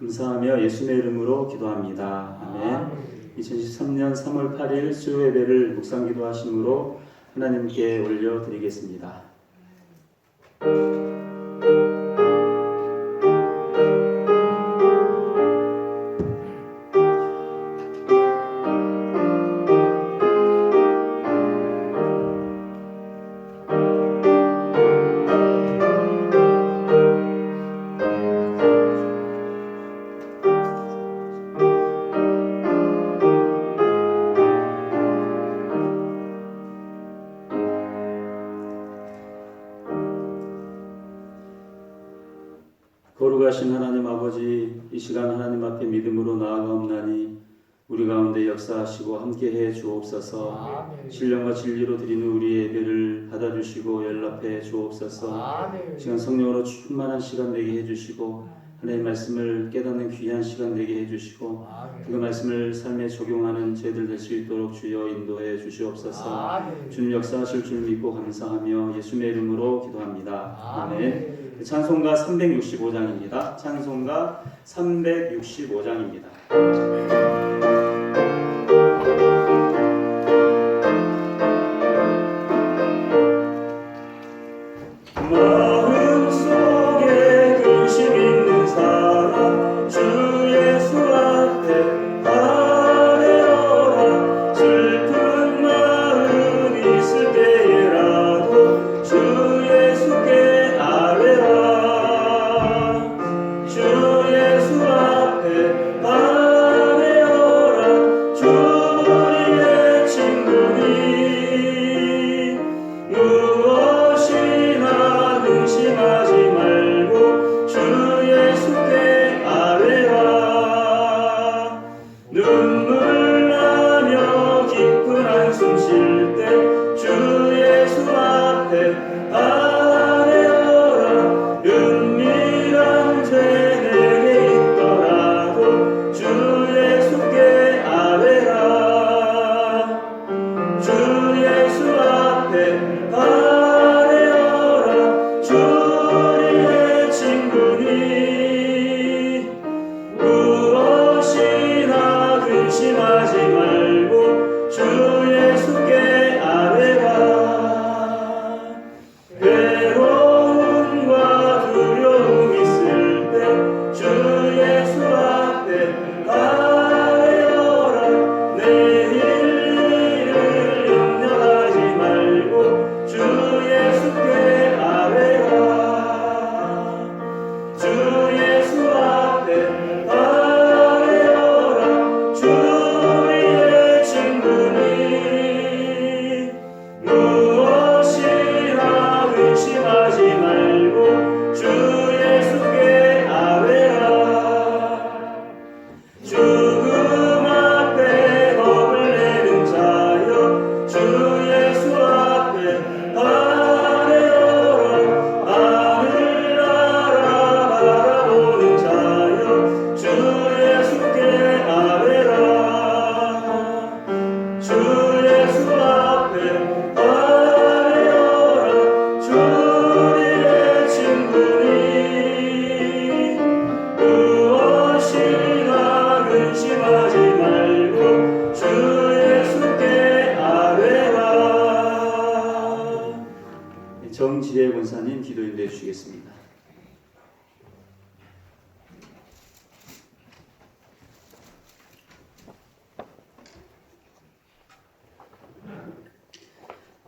감사하며 예수님의 이름으로 기도합니다. 아멘. 2013년 3월 8일 수요 예배를 묵상 기도하심으로 하나님께 올려드리겠습니다. 거룩하신 하나님 아버지, 이 시간 하나님 앞에 믿음으로 나아가옵나니 우리 가운데 역사하시고 함께해 주옵소서. 신령과 진리로 드리는 우리 예배를 받아주시고 연락해 주옵소서. 시간 성령으로 충만한 시간 되게 해주시고 하나님의 말씀을 깨닫는 귀한 시간 되게 해주시고 그 말씀을 삶에 적용하는 저희들 될 수 있도록 주여 인도해 주시옵소서. 주님 역사하실 줄 믿고 감사하며 예수님의 이름으로 기도합니다. 아멘. 찬송가 365장입니다. 찬송가 365장입니다. 마음속에 근심 있는 사람 주 예수 앞에 아뢰어라. 슬픈 마음 있을 때에라도 주 예수께 아뢰라. 주 예수 앞에 아뢰어라. 주 우리의 친구니 무엇이나 근심하지 말고 주 예수께 아뢰라. 눈물 나며 깊은 한숨 쉴 때 주 예수 앞에 아뢰어라. 은밀한 죄 내게 있더라도 주 예수께 아뢰라. 주 예수 앞에 아뢰어라. 주 우리의 친구니 무엇이나 근심하지 말고 주 예수께 아뢰라. 괴로움과 두려움 있을 때 주 예수 앞에 아뢰어라. 내일 일을 염려하지 말고 주 예수께 아뢰라. 주 예수 앞에 아뢰어라. 주 우리의 친구니 무엇이나 근심하지 말고 주 예수께 아뢰라. 죽음 앞에 겁을 내는 자여 주 예수 앞에 아뢰어라. 하늘나라 바라보는 자여 주 예수께 아뢰라. 주 예수 앞에 아뢰어라. 주 우리의 친구니 무엇이나 근심하지 말고 주 예수께 아뢰라. 정지혜 권사님 기도 인도해 주시겠습니다.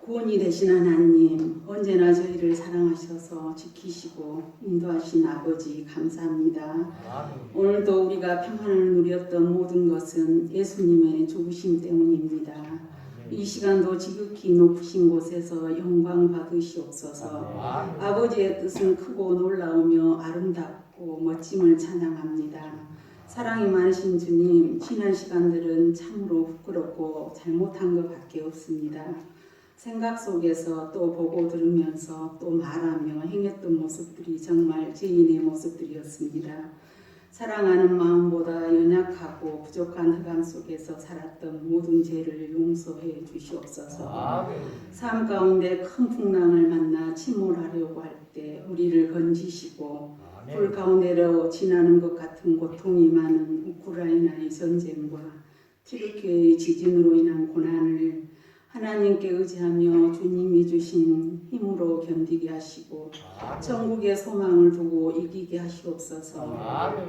구원이 되신 하나님, 언제나 저희를 사랑하셔서 지키시고 인도하신 아버지 감사합니다. 오늘도 우리가 평안을 누렸던 모든 것은 예수님의 죽으심 때문입니다. 이 시간도 지극히 높으신 곳에서 영광 받으시옵소서. 아버지의 뜻은 크고 놀라우며 아름답고 멋짐을 찬양합니다. 사랑이 많으신 주님, 지난 시간들은 참으로 부끄럽고 잘못한 것밖에 없습니다. 생각 속에서 또 보고 들으면서 또 말하며 행했던 모습들이 정말 죄인의 모습들이었습니다. 사랑하는 마음보다 연약하고 부족한 흑암 속에서 살았던 모든 죄를 용서해 주시옵소서. 삶 가운데 큰 풍랑을 만나 침몰하려고 할 때 우리를 건지시고 불 가운데로 지나는 것 같은 고통이 많은 우크라이나의 전쟁과 튀르키예의 지진으로 인한 고난을 하나님께 의지하며 주님이 주신 힘으로 견디게 하시고 천국의 소망을 두고 이기게 하시옵소서.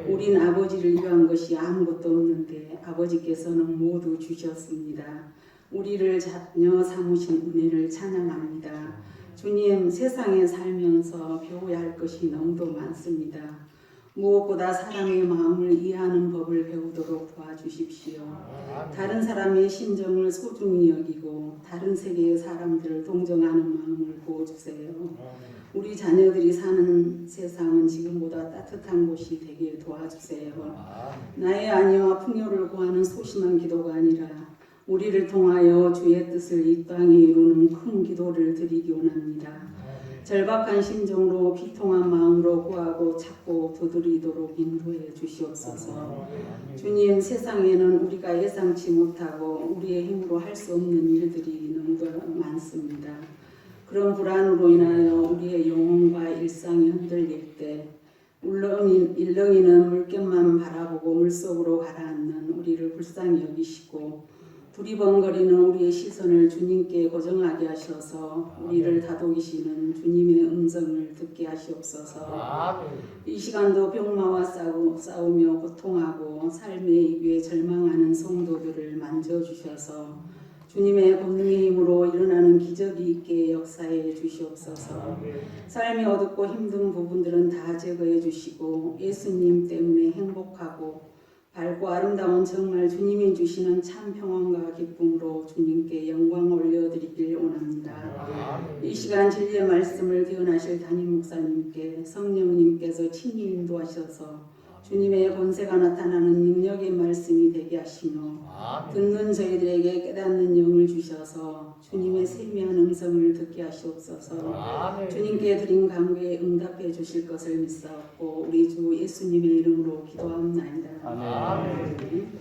우린 아버지를 위한 것이 아무것도 없는데 아버지께서는 모두 주셨습니다. 우리를 자녀 삼으신 은혜를 찬양합니다. 주님, 세상에 살면서 배워야 할 것이 너무도 많습니다. 무엇보다 사람의 마음을 이해하는 법을 배우도록 도와주십시오. 다른 사람의 심정을 소중히 여기고 다른 세계의 사람들을 동정하는 마음을 부어주세요. 우리 자녀들이 사는 세상은 지금보다 따뜻한 곳이 되게 도와주세요. 나의 아내와 풍요를 구하는 소심한 기도가 아니라 우리를 통하여 주의 뜻을 이 땅에 이루는 큰 기도를 드리기 원합니다. 절박한 심정으로 비통한 마음으로 구하고 찾고 두드리도록 인도해 주시옵소서. 주님, 세상에는 우리가 예상치 못하고 우리의 힘으로 할 수 없는 일들이 너무도 많습니다. 그런 불안으로 인하여 우리의 영혼과 일상이 흔들릴 때 일렁이는 물결만 바라보고 물속으로 가라앉는 우리를 불쌍히 여기시고 두리번거리는 우리의 시선을 주님께 고정하게 하셔서 우리를 다독이시는 주님의 음성을 듣게 하시옵소서. 이 시간도 병마와 싸우며 고통하고 삶의 이기에 절망하는 성도들을 만져주셔서 주님의 권능의 힘으로 일어나는 기적이 있게 역사해 주시옵소서. 삶이 어둡고 힘든 부분들은 다 제거해 주시고 예수님 때문에 행복하고 밝고 아름다운 정말 주님이 주시는 참 평안과 기쁨으로 주님께 영광 올려드리길 원합니다. 이 시간 진리의 말씀을 기원하실 담임 목사님께 성령님께서 친히 인도하셔서 주님의 권세가 나타나는 능력의 말씀이 되게 하시며 듣는 저희들에게 깨닫는 영을 주셔서 주님의 세미한 음성을 듣게 하시옵소서. 주님께 드린 간구에 응답해 주실 것을 믿사옵고 우리 주 예수님의 이름으로 기도합나이다. 아멘.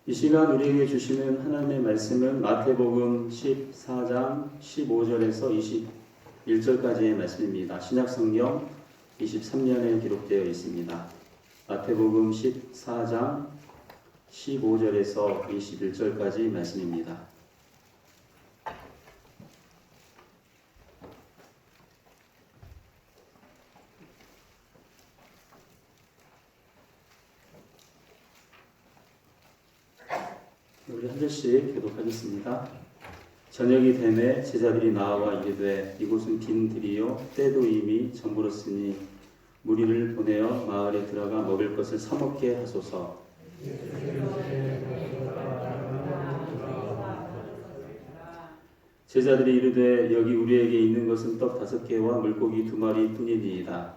이 시간 우리에게 주시는 하나님의 말씀은 마태복음 14장 15절에서 21절까지의 말씀입니다. 신약성경 23년에 기록되어 있습니다. 마태복음 14장 15절에서 21절까지 말씀입니다. 우리 한 절씩 교독하겠습니다. 저녁이 되매 제자들이 나와 이르되 이곳은 빈 들이요 때도 이미 저물었으니 무리를 보내어 마을에 들어가 먹을 것을 사 먹게 하소서. 제자들이 이르되 여기 우리에게 있는 것은 떡 5개와 물고기 2마리 뿐이니이다.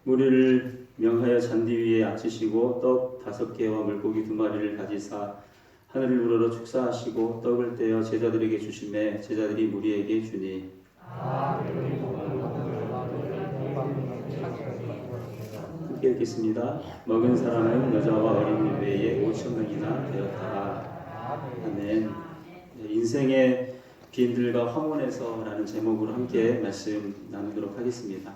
무리를 명하여 잔디 위에 앉히시고 떡 5개와 물고기 2마리를 가지사 하늘을 우러러 축사하시고 떡을 떼어 제자들에게 주시매 제자들이 무리에게 주니 함께 읽겠습니다. 먹은 사람은 여자와 어린이 외에 5,000명이나 되었다. 아멘. 인생의 빈들과 황혼에서라는 제목으로 함께 말씀 나누도록 하겠습니다.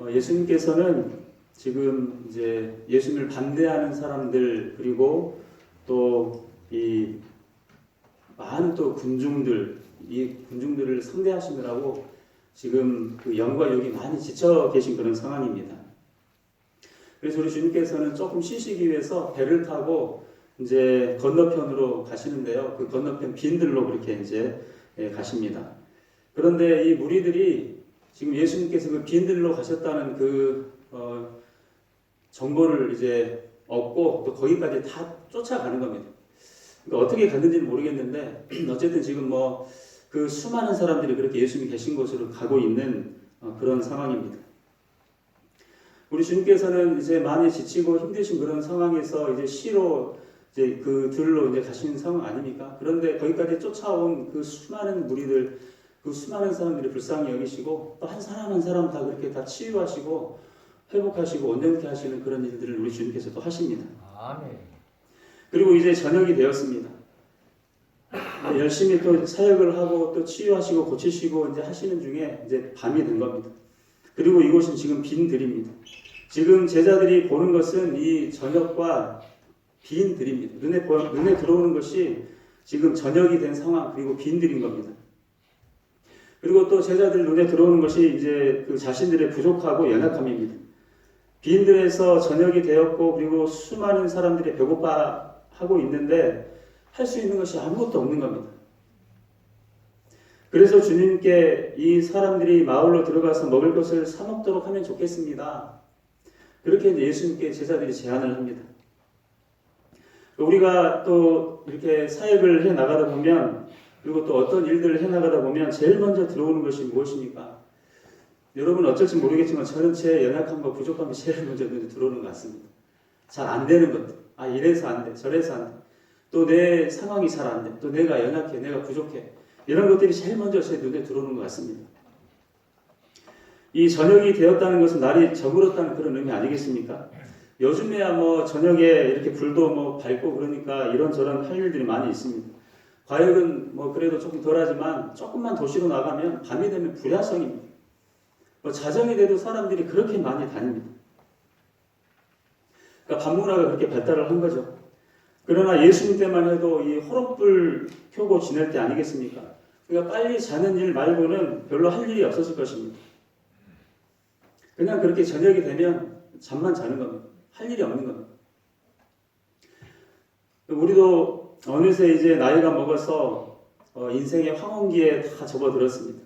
예수님께서는 지금 이제 예수님을 반대하는 사람들 그리고 또 이 많은 또 이 군중들을 상대하시느라고 지금 그 영과 육이 많이 지쳐 계신 그런 상황입니다. 그래서 우리 주님께서는 조금 쉬시기 위해서 배를 타고 이제 건너편으로 가시는데요. 그 건너편 빈들로 그렇게 이제 가십니다. 그런데 이 무리들이 지금 예수님께서 그 빈들로 가셨다는 그 정보를 이제 얻고 또 거기까지 다 쫓아가는 겁니다. 그러니까 어떻게 갔는지는 모르겠는데 어쨌든 지금 뭐 그 수많은 사람들이 그렇게 예수님이 계신 곳으로 가고 있는 그런 상황입니다. 우리 주님께서는 이제 많이 지치고 힘드신 그런 상황에서 이제 시로 이제 그 들로 이제 가시는 상황 아닙니까? 그런데 거기까지 쫓아온 그 수많은 무리들, 그 수많은 사람들이 불쌍히 여기시고 또 한 사람 한 사람 다 그렇게 다 치유하시고 회복하시고 온전케 하시는 그런 일들을 우리 주님께서 또 하십니다. 아멘. 그리고 이제 저녁이 되었습니다. 열심히 또 사역을 하고 또 치유하시고 고치시고 이제 하시는 중에 이제 밤이 된 겁니다. 그리고 이곳은 지금 빈 들입니다. 지금 제자들이 보는 것은 이 저녁과 빈 들입니다. 눈에 들어오는 것이 지금 저녁이 된 상황 그리고 빈 들인 겁니다. 그리고 또 제자들 눈에 들어오는 것이 이제 그 자신들의 부족하고 연약함입니다. 빈 들에서 저녁이 되었고 그리고 수많은 사람들이 배고파 하고 있는데 할 수 있는 것이 아무것도 없는 겁니다. 그래서 주님께 이 사람들이 마을로 들어가서 먹을 것을 사 먹도록 하면 좋겠습니다. 그렇게 이제 예수님께 제자들이 제안을 합니다. 우리가 또 이렇게 사역을 해 나가다 보면 그리고 또 어떤 일들을 해 나가다 보면 제일 먼저 들어오는 것이 무엇입니까? 여러분 어쩔지 모르겠지만 저는 제 연약함과 부족함이 제일 먼저 들어오는 것 같습니다. 잘 안 되는 것들. 아 이래서 안 돼. 저래서 안 돼. 또 내 상황이 잘 안 돼. 또 내가 연약해. 내가 부족해. 이런 것들이 제일 먼저 제 눈에 들어오는 것 같습니다. 이 저녁이 되었다는 것은 날이 저물었다는 그런 의미 아니겠습니까? 요즘에야 뭐 저녁에 이렇게 불도 뭐 밝고 그러니까 이런저런 할 일들이 많이 있습니다. 과역은 뭐 그래도 조금 덜하지만 조금만 도시로 나가면 밤이 되면 불야성입니다. 뭐 자정이 돼도 사람들이 그렇게 많이 다닙니다. 그러니까 밤문화가 그렇게 발달을 한 거죠. 그러나 예수님 때만 해도 이 호롱불 켜고 지낼 때 아니겠습니까? 그러니까 빨리 자는 일 말고는 별로 할 일이 없었을 것입니다. 그냥 그렇게 저녁이 되면 잠만 자는 겁니다. 할 일이 없는 겁니다. 우리도 어느새 이제 나이가 먹어서 인생의 황혼기에 다 접어들었습니다.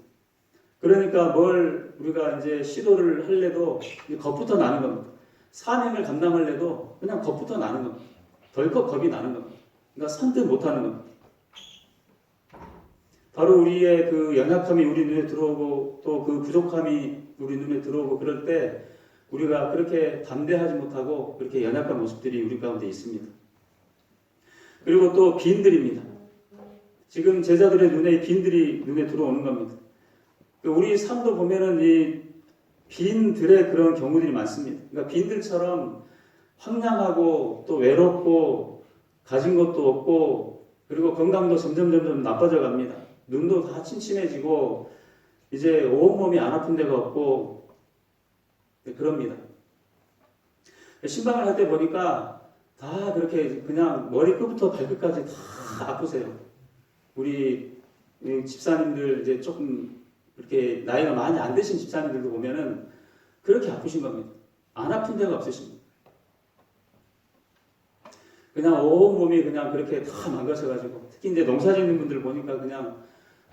그러니까 뭘 우리가 이제 시도를 할래도 겁부터 나는 겁니다. 사명을 감당할래도 그냥 겁부터 나는 겁니다. 덜컥 겁이 나는 겁니다. 그러니까 선뜻 못하는 겁니다. 바로 우리의 그 연약함이 우리 눈에 들어오고 또 그 부족함이 우리 눈에 들어오고 그럴 때 우리가 그렇게 담대하지 못하고 그렇게 연약한 모습들이 우리 가운데 있습니다. 그리고 또 빈들입니다. 지금 제자들의 눈에 빈들이 눈에 들어오는 겁니다. 우리 삶도 보면은 이 빈들의 그런 경우들이 많습니다. 그러니까 빈들처럼 황량하고 또 외롭고 가진 것도 없고 그리고 건강도 점점 나빠져 갑니다. 눈도 다 침침해지고 이제 온몸이 안 아픈 데가 없고 그럽니다. 신방을 할 때 보니까 다 그렇게 그냥 머리끝부터 발끝까지 다 아프세요. 우리 집사님들 이제 조금 이렇게 나이가 많이 안 드신 집사님들도 보면은 그렇게 아프신 겁니다. 안 아픈 데가 없으십니다. 그냥 온몸이 그냥 그렇게 다 망가져가지고 특히 이제 농사 짓는 분들 보니까 그냥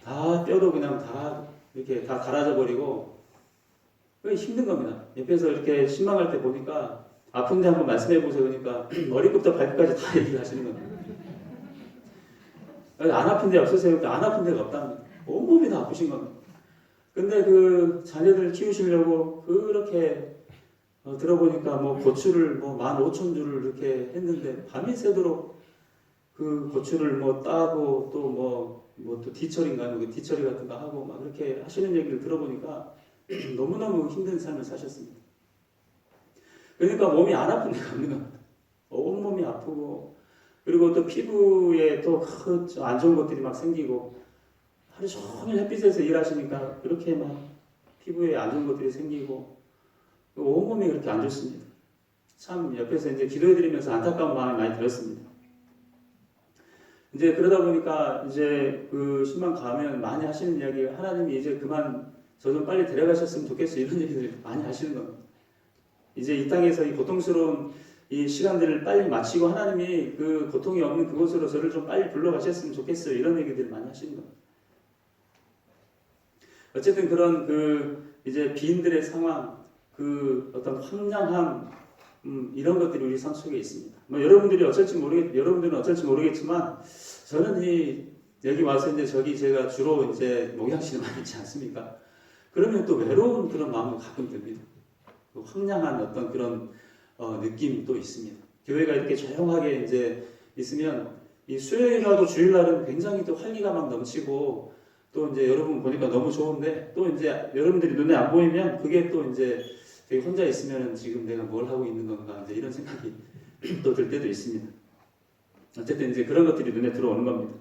다 뼈도 그냥 다 이렇게 다 갈아져 버리고 힘든 겁니다. 옆에서 이렇게 신방할 때 보니까 아픈데 한번 말씀해 보세요. 그러니까 머리부터 발끝까지 다 얘기를 하시는 겁니다. 안 아픈 데 없으세요? 그러니까 안 아픈 데가 없답니다. 온몸이 다 아프신 겁니다. 근데 그 자녀들 키우시려고 그렇게 들어보니까 뭐 고추를 뭐 15,000주를 이렇게 했는데 밤이 새도록 그 고추를 뭐 따고 또 뭐 또 뒤처리인가요? 뒤처리 같은 거 하고 막 그렇게 하시는 얘기를 들어보니까 너무너무 힘든 삶을 사셨습니다. 그러니까 몸이 안 아픈 데가 없는 겁니다. 온몸이 아프고 그리고 또 피부에 또 안 좋은 것들이 막 생기고 하루 종일 햇빛에서 일하시니까 그렇게 막 피부에 안 좋은 것들이 생기고 온몸이 그렇게 안 좋습니다. 참 옆에서 이제 기도해드리면서 안타까운 마음이 많이 들었습니다. 이제 그러다 보니까 이제 그 신방 가면 많이 하시는 이야기가 하나님이 이제 그만 저 좀 빨리 데려가셨으면 좋겠어 이런 얘기를 많이 하시는 겁니다. 이제 이 땅에서 이 고통스러운 이 시간들을 빨리 마치고 하나님이 그 고통이 없는 그곳으로 저를 좀 빨리 불러가셨으면 좋겠어요 이런 얘기들을 많이 하시는 겁니다. 어쨌든 그런 그 이제 비인들의 상황 그 어떤 황량함 이런 것들이 우리 삶 속에 있습니다. 여러분들은 어쩔지 모르겠지만 저는 여기 와서 이제 제가 주로 이제 목양실에 많이 있지 않습니까? 그러면 또 외로운 그런 마음도 가끔 듭니다. 또 황량한 어떤 그런 느낌도 있습니다. 교회가 이렇게 조용하게 이제 있으면 이 수요일하고 주일날은 굉장히 또 활기가 막 넘치고 또 이제 여러분 보니까 너무 좋은데 또 이제 여러분들이 눈에 안 보이면 그게 또 이제 되게 혼자 있으면 지금 내가 뭘 하고 있는 건가 이제 이런 생각이 또 들 때도 있습니다. 어쨌든 이제 그런 것들이 눈에 들어오는 겁니다.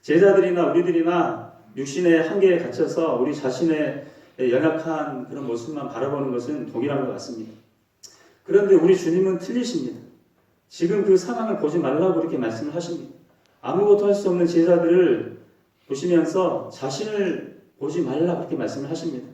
제자들이나 우리들이나 육신의 한계에 갇혀서 우리 자신의 연약한 그런 모습만 바라보는 것은 동일한 것 같습니다. 그런데 우리 주님은 틀리십니다. 지금 그 상황을 보지 말라고 이렇게 말씀을 하십니다. 아무것도 할 수 없는 제자들을 보시면서 자신을 보지 말라고 그렇게 말씀을 하십니다.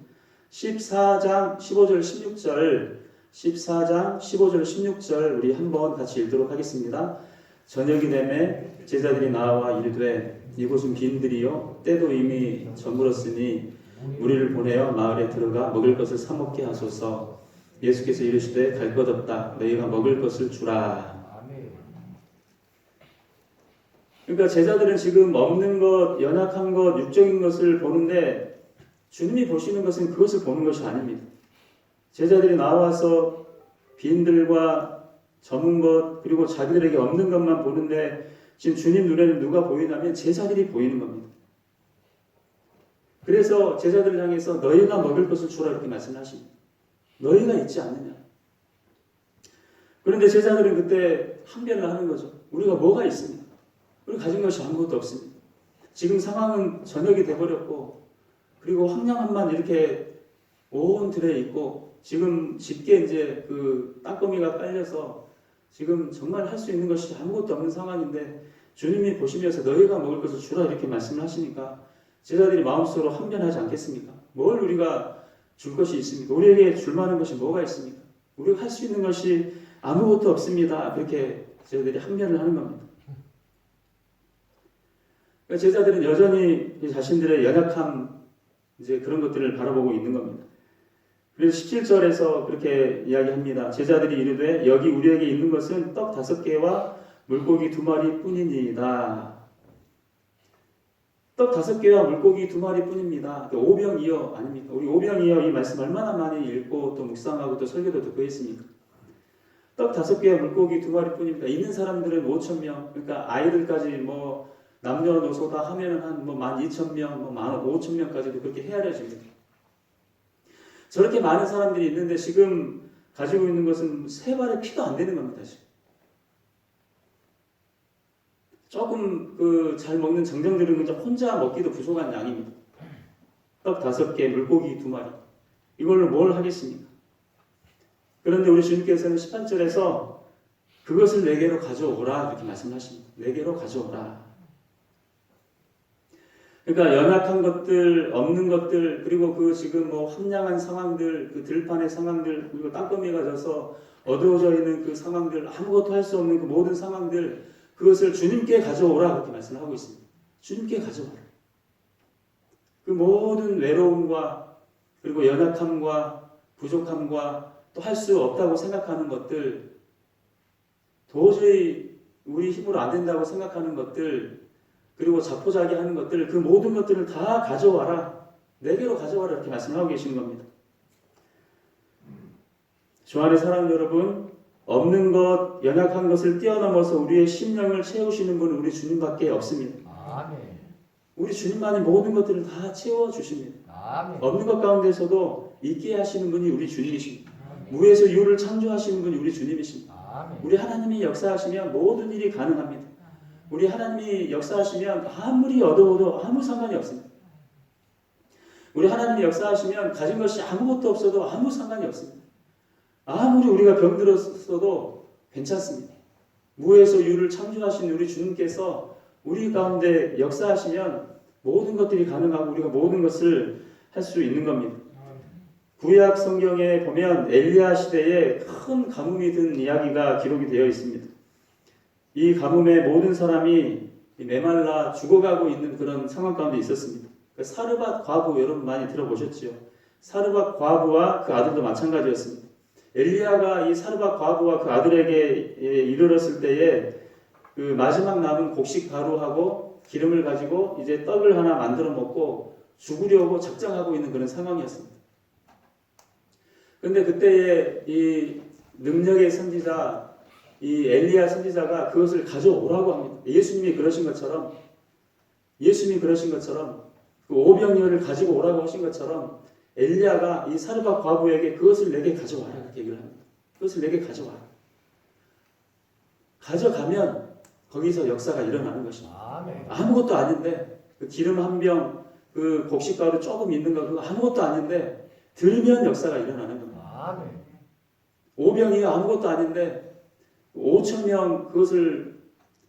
14장 15절 16절 14장 15절 16절 우리 한번 같이 읽도록 하겠습니다. 저녁이 되매 제자들이 나와 이르되 이곳은 빈들이요 때도 이미 저물었으니 우리를 보내어 마을에 들어가 먹을 것을 사 먹게 하소서. 예수께서 이르시되 갈 것 없다 너희가 먹을 것을 주라. 그러니까 제자들은 지금 없는 것, 연약한 것, 육적인 것을 보는데 주님이 보시는 것은 그것을 보는 것이 아닙니다. 제자들이 나와서 빈들과 저문 것 그리고 자기들에게 없는 것만 보는데 지금 주님 눈에는 누가 보이냐면 제자들이 보이는 겁니다. 그래서 제자들을 향해서 너희가 먹을 것을 주라 이렇게 말씀하십니다. 너희가 있지 않느냐. 그런데 제자들은 그때 항변을 하는 거죠. 우리가 뭐가 있습니까? 우리 가진 것이 아무것도 없습니다. 지금 상황은 저녁이 돼버렸고 그리고 황량함만 이렇게 온 들에 있고 지금 짙게 이제 그 땅거미가 깔려서 지금 정말 할 수 있는 것이 아무것도 없는 상황인데 주님이 보시면서 너희가 먹을 것을 주라 이렇게 말씀을 하시니까 제자들이 마음속으로 항변하지 않겠습니까? 뭘 우리가 줄 것이 있습니까? 우리에게 줄 만한 것이 뭐가 있습니까? 우리가 할 수 있는 것이 아무것도 없습니다. 그렇게 제자들이 항변을 하는 겁니다. 그러니까 제자들은 여전히 자신들의 연약함 이제 그런 것들을 바라보고 있는 겁니다. 그래서 17절에서 그렇게 이야기합니다. 제자들이 이르되 여기 우리에게 있는 것은 떡 5개와 물고기 2마리 뿐이니이다. 떡 5개와 물고기 2마리 뿐입니다. 오병이어 아닙니까? 우리 오병이어 이 말씀 얼마나 많이 읽고 또 묵상하고 또 설교도 듣고 있습니까? 떡 5개와 물고기 2마리 뿐입니다. 있는 사람들은 5,000명, 그러니까 아이들까지 뭐 남녀노소 다 하면은 한 12,000명, 15,000명까지도 그렇게 헤아려집니다. 저렇게 많은 사람들이 있는데 지금 가지고 있는 것은 3발의 피도 안 되는 겁니다. 지금. 조금 잘 먹는 정정들은 혼자 먹기도 부족한 양입니다. 떡 5개, 물고기 2마리. 이걸로 뭘 하겠습니까? 그런데 우리 주님께서는 18절에서 그것을 내게로 가져오라 이렇게 말씀하십니다. 내게로 가져오라. 그러니까 연약한 것들, 없는 것들, 그리고 그 지금 황량한 상황들, 그 들판의 상황들, 그리고 땅거미가 져서 어두워져 있는 그 상황들, 아무것도 할 수 없는 그 모든 상황들, 그것을 주님께 가져오라 그렇게 말씀을 하고 있습니다. 주님께 가져오라. 그 모든 외로움과 그리고 연약함과 부족함과 또 할 수 없다고 생각하는 것들, 도저히 우리 힘으로 안 된다고 생각하는 것들, 그리고 자포자기하는 것들, 그 모든 것들을 다 가져와라. 내게로 가져와라 이렇게 말씀하고 계시는 겁니다. 주 안의 사랑 여러분, 없는 것, 연약한 것을 뛰어넘어서 우리의 심령을 채우시는 분은 우리 주님밖에 없습니다. 아멘. 우리 주님만이 모든 것들을 다 채워주십니다. 아멘. 없는 것 가운데서도 있게 하시는 분이 우리 주님이십니다. 무에서 유를 창조하시는 분이 우리 주님이십니다. 아멘. 우리 하나님이 역사하시면 모든 일이 가능합니다. 우리 하나님이 역사하시면 아무리 어두워도 아무 상관이 없습니다. 우리 하나님이 역사하시면 가진 것이 아무것도 없어도 아무 상관이 없습니다. 아무리 우리가 병들었어도 괜찮습니다. 무에서 유를 창조하신 우리 주님께서 우리 가운데 역사하시면 모든 것들이 가능하고 우리가 모든 것을 할 수 있는 겁니다. 구약 성경에 보면 엘리야 시대에 큰 가뭄이 든 이야기가 기록이 되어 있습니다. 이 가뭄에 모든 사람이 메말라 죽어가고 있는 그런 상황 가운데 있었습니다. 사르밧 과부 여러분 많이 들어보셨죠? 사르밧 과부와 그 아들도 마찬가지였습니다. 엘리야가 이 사르밧 과부와 그 아들에게 이르렀을 때에 그 마지막 남은 곡식 가루하고 기름을 가지고 이제 떡을 하나 만들어 먹고 죽으려고 작정하고 있는 그런 상황이었습니다. 그런데 그때에 이 능력의 선지자 이 엘리야 선지자가 그것을 가져오라고 합니다. 예수님이 그러신 것처럼 그 오병이어를 가지고 오라고 하신 것처럼 엘리야가 이 사르밧 과부에게 그것을 내게 가져와라 이렇게 얘기를 합니다. 그것을 내게 가져와라. 가져가면 거기서 역사가 일어나는 것입니다. 아무것도 아닌데 그 기름 한 병, 그 곡식가루 조금 있는 거 그거 아무것도 아닌데 들면 역사가 일어나는 겁니다. 오병이어 아무것도 아닌데 5,000명 그것을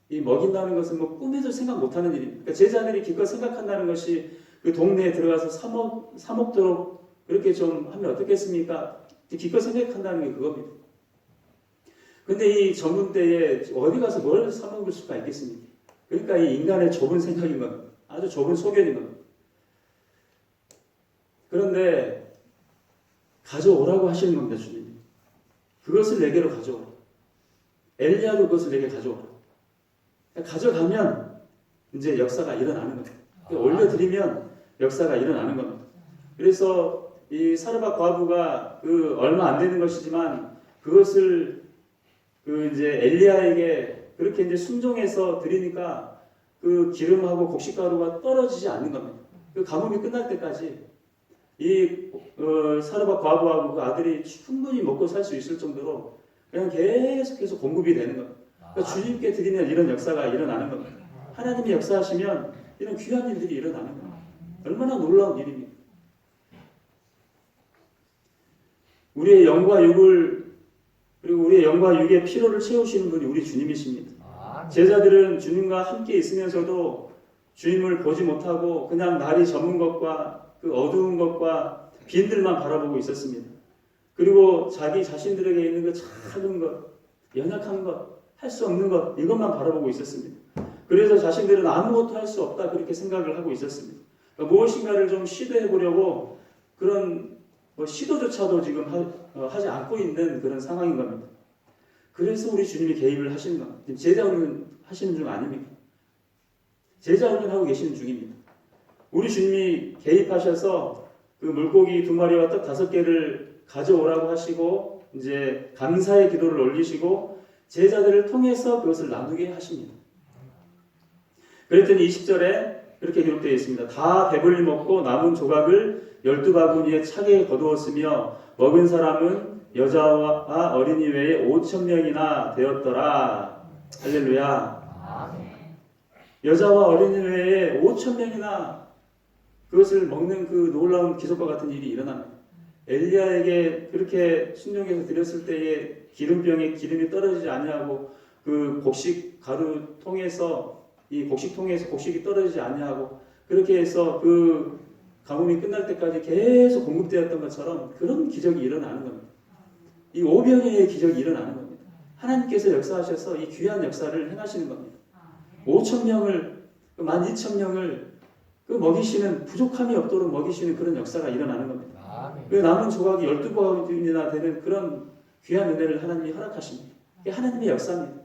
먹인다는 것은 뭐 꿈에도 생각 못하는 일입니다. 그러니까 제자들이 기껏 생각한다는 것이 그 동네에 들어가서 사 먹도록 그렇게 좀 하면 어떻겠습니까? 기껏 생각한다는 게 그겁니다. 근데 이 전문 때에 어디 가서 뭘 사 먹을 수가 있겠습니까? 그러니까 이 인간의 좁은 생각인 겁니다. 아주 좁은 소견인 겁니다. 그런데 가져오라고 하시는 겁니다, 주님이. 그것을 내게로 가져오라. 엘리야도 그것을 내게 가져오라. 가져가면 이제 역사가 일어나는 겁니다. 올려드리면 역사가 일어나는 겁니다. 그래서 이 사르밧 과부가 그 얼마 안 되는 것이지만 그것을 그 이제 엘리야에게 그렇게 이제 순종해서 드리니까 그 기름하고 곡식가루가 떨어지지 않는 겁니다. 그 가뭄이 끝날 때까지 이 사르밧 과부하고 그 아들이 충분히 먹고 살 수 있을 정도로 그냥 계속해서 공급이 되는 겁니다. 그러니까 주님께 드리면 이런 역사가 일어나는 겁니다. 하나님이 역사하시면 이런 귀한 일들이 일어나는 겁니다. 얼마나 놀라운 일입니까? 우리의 영과 육을 그리고 우리의 영과 육의 피로를 채우시는 분이 우리 주님이십니다. 제자들은 주님과 함께 있으면서도 주님을 보지 못하고 그냥 날이 저문 것과 그 어두운 것과 빈들만 바라보고 있었습니다. 그리고 자기 자신들에게 있는 그 작은 것, 연약한 것, 할 수 없는 것 이것만 바라보고 있었습니다. 그래서 자신들은 아무것도 할 수 없다 그렇게 생각을 하고 있었습니다. 그러니까 무엇인가를 좀 시도해 보려고 그런 시도조차도 지금 하지 않고 있는 그런 상황인 겁니다. 그래서 우리 주님이 개입을 하시는 겁니다. 지금 제자 훈련 하시는 중 아닙니까? 제자 훈련하고 계시는 중입니다. 우리 주님이 개입하셔서 그 물고기 2마리와 떡 5개를 가져오라고 하시고 이제 감사의 기도를 올리시고 제자들을 통해서 그것을 나누게 하십니다. 그랬더니 20절에 그렇게 기록되어 있습니다. 다 배불리 먹고 남은 조각을 12바구니에 차게 거두었으며 먹은 사람은 여자와 어린이 외에 5,000명이나 되었더라. 할렐루야. 여자와 어린이 외에 5,000명이나 그것을 먹는 그 놀라운 기적과 같은 일이 일어납니다. 엘리야에게 그렇게 순종해서 드렸을 때에 기름병에 기름이 떨어지지 아니하고 그 곡식 가루 통해서 이 곡식통에서 곡식이 떨어지지 아니하고 그렇게 해서 그 가뭄이 끝날 때까지 계속 공급되었던 것처럼 그런 기적이 일어나는 겁니다. 이 오병이어의 기적이 일어나는 겁니다. 하나님께서 역사하셔서 이 귀한 역사를 행하시는 겁니다. 5,000명을 12,000명을 그 먹이시는 부족함이 없도록 먹이시는 그런 역사가 일어나는 겁니다. 그 남은 조각이 12바구니나 되는 그런 귀한 은혜를 하나님이 허락하십니다. 이게 하나님의 역사입니다.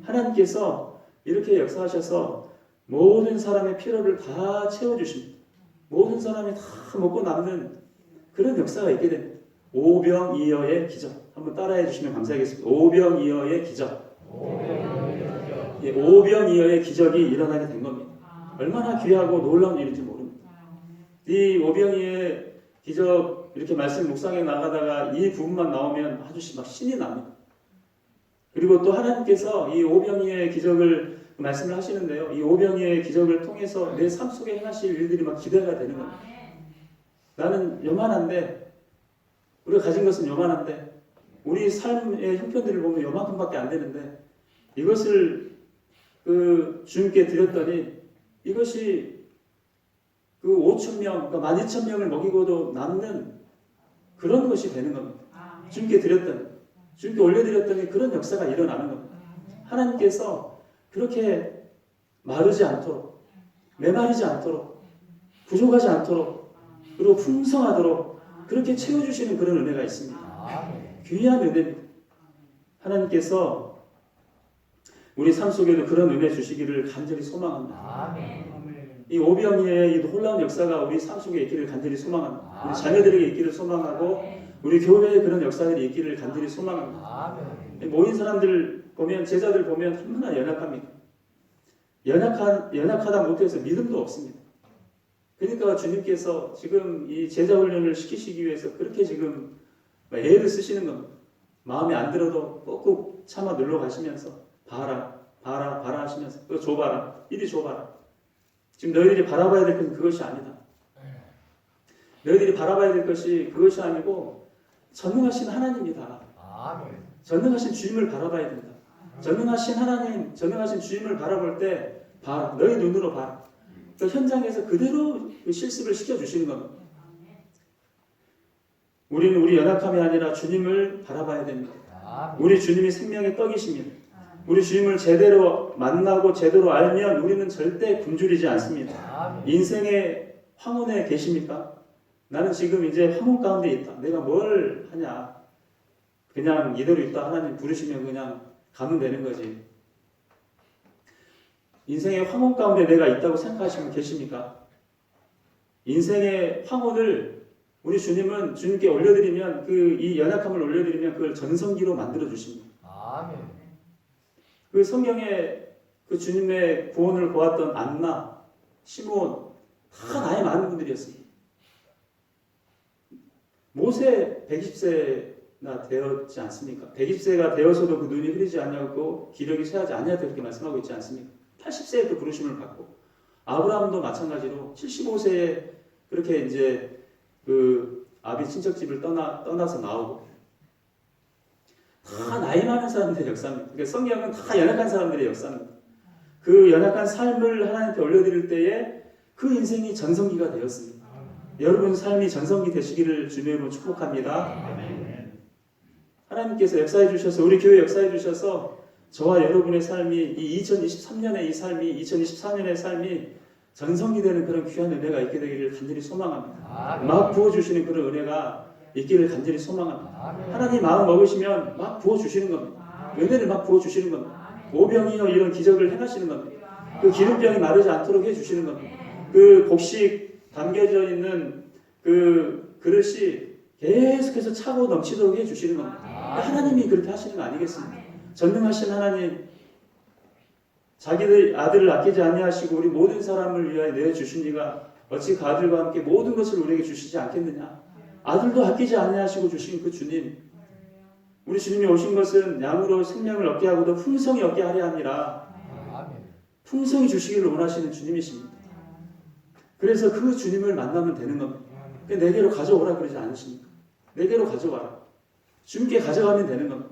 하나님께서 이렇게 역사하셔서 모든 사람의 필요를 다 채워주십니다. 모든 사람이 다 먹고 남는 그런 역사가 있게 됩니다. 오병이어의 기적. 한번 따라해 주시면 감사하겠습니다. 오병이어의 기적. 오병이어의 기적이 일어나게 된 겁니다. 얼마나 귀하고 놀라운 일인지 모릅니다. 이 오병이어의 기적 이렇게 말씀 묵상해 나가다가 이 부분만 나오면 아주 막 신이 납니다. 그리고 또 하나님께서 이 오병이어의 기적을 말씀을 하시는데요. 이 오병이어의 기적을 통해서 내 삶 속에 행하실 일들이 막 기대가 되는 겁니다. 나는 요만한데 우리가 가진 것은 요만한데 우리 삶의 형편들을 보면 요만큼밖에 안 되는데 이것을 그 주님께 드렸더니 이것이 그 5,000명, 그러니까 12,000명을 먹이고도 남는 그런 것이 되는 겁니다. 주님께 드렸더니, 주님께 올려드렸더니 그런 역사가 일어나는 겁니다. 하나님께서 그렇게 마르지 않도록, 메마르지 않도록, 부족하지 않도록, 그리고 풍성하도록 그렇게 채워주시는 그런 은혜가 있습니다. 귀한 은혜입니다. 하나님께서 우리 삶 속에도 그런 은혜 주시기를 간절히 소망합니다. 이 오병이의 이 놀라운 역사가 우리 삶 속에 있기를 간절히 소망합니다. 우리 자녀들에게 있기를 소망하고 우리 교회에 그런 역사들이 있기를 간절히 소망합니다. 모인 사람들 보면, 제자들 보면 얼마나 연약합니다. 연약하다 못해서 믿음도 없습니다. 그러니까 주님께서 지금 이 제자 훈련을 시키시기 위해서 그렇게 지금 애를 쓰시는 겁니다. 마음에 안 들어도 꾹꾹 참아 눌러 가시면서 봐라 하시면서 또 줘봐라, 이리 줘봐라. 지금 너희들이 바라봐야 될 것은 그것이 아니다. 너희들이 바라봐야 될 것이 그것이 아니고 전능하신 하나님이다. 전능하신 주님을 바라봐야 된다. 전능하신 하나님, 전능하신 주님을 바라볼 때 봐라. 너희 눈으로 봐라. 그 현장에서 그대로 그 실습을 시켜주시는 겁니다. 우리는 우리 연약함이 아니라 주님을 바라봐야 됩니다. 우리 주님이 생명의 떡이십니다. 우리 주님을 제대로 만나고 제대로 알면 우리는 절대 굶주리지 않습니다. 인생의 황혼에 계십니까? 나는 지금 이제 황혼 가운데 있다. 내가 뭘 하냐? 그냥 이대로 있다. 하나님 부르시면 그냥 가면 되는 거지. 인생의 황혼 가운데 내가 있다고 생각하시면 계십니까? 인생의 황혼을 우리 주님은 주님께 올려드리면 이 연약함을 올려드리면 그걸 전성기로 만들어 주십니다. 그 성경에 그 주님의 구원을 보았던 안나, 시므온 다 나이 많은 분들이었습니다. 모세 120세나 되었지 않습니까? 120세가 되어서도 그 눈이 흐리지 아니하고 기력이 쇠하지 아니하다 그렇게 말씀하고 있지 않습니까? 80세에 그 부르심을 받고 아브라함도 마찬가지로 75세에 그렇게 이제 그 아비 친척집을 떠나서 나오고 다 나이 많은 사람들의 역사입니다. 그러니까 성경은 다 연약한 사람들의 역사입니다. 그 연약한 삶을 하나님께 올려드릴 때에 그 인생이 전성기가 되었습니다. 여러분 삶이 전성기 되시기를 주님으로 축복합니다. 하나님께서 역사해 주셔서 우리 교회 역사해 주셔서 저와 여러분의 삶이 이 2023년의 이 삶이 2024년의 삶이 전성기 되는 그런 귀한 은혜가 있게 되기를 간절히 소망합니다. 막 부어주시는 그런 은혜가 있기를 간절히 소망합니다. 하나님 마음 먹으시면 막 부어주시는 겁니다. 은혜를 막 부어주시는 겁니다. 오병이어 이런 기적을 행하시는 겁니다. 그 기름병이 마르지 않도록 해주시는 겁니다. 그 곡식 담겨져 있는 그 그릇이 계속해서 차고 넘치도록 해주시는 겁니다. 하나님이 그렇게 하시는 거 아니겠습니까? 전능하신 하나님, 자기들 아들을 아끼지 아니하시고 우리 모든 사람을 위하여 내어주신 이가 어찌 그 아들과 함께 모든 것을 우리에게 주시지 않겠느냐? 아들도 아끼지 아니하시고 주신 그 주님, 우리 주님이 오신 것은 양으로 생명을 얻게 하고도 풍성히 얻게 하려 함이라. 풍성히 주시기를 원하시는 주님이십니다. 그래서 그 주님을 만나면 되는 겁니다. 내게로 가져오라 그러지 않으십니까? 내게로 가져와라. 주님께 가져가면 되는 겁니다.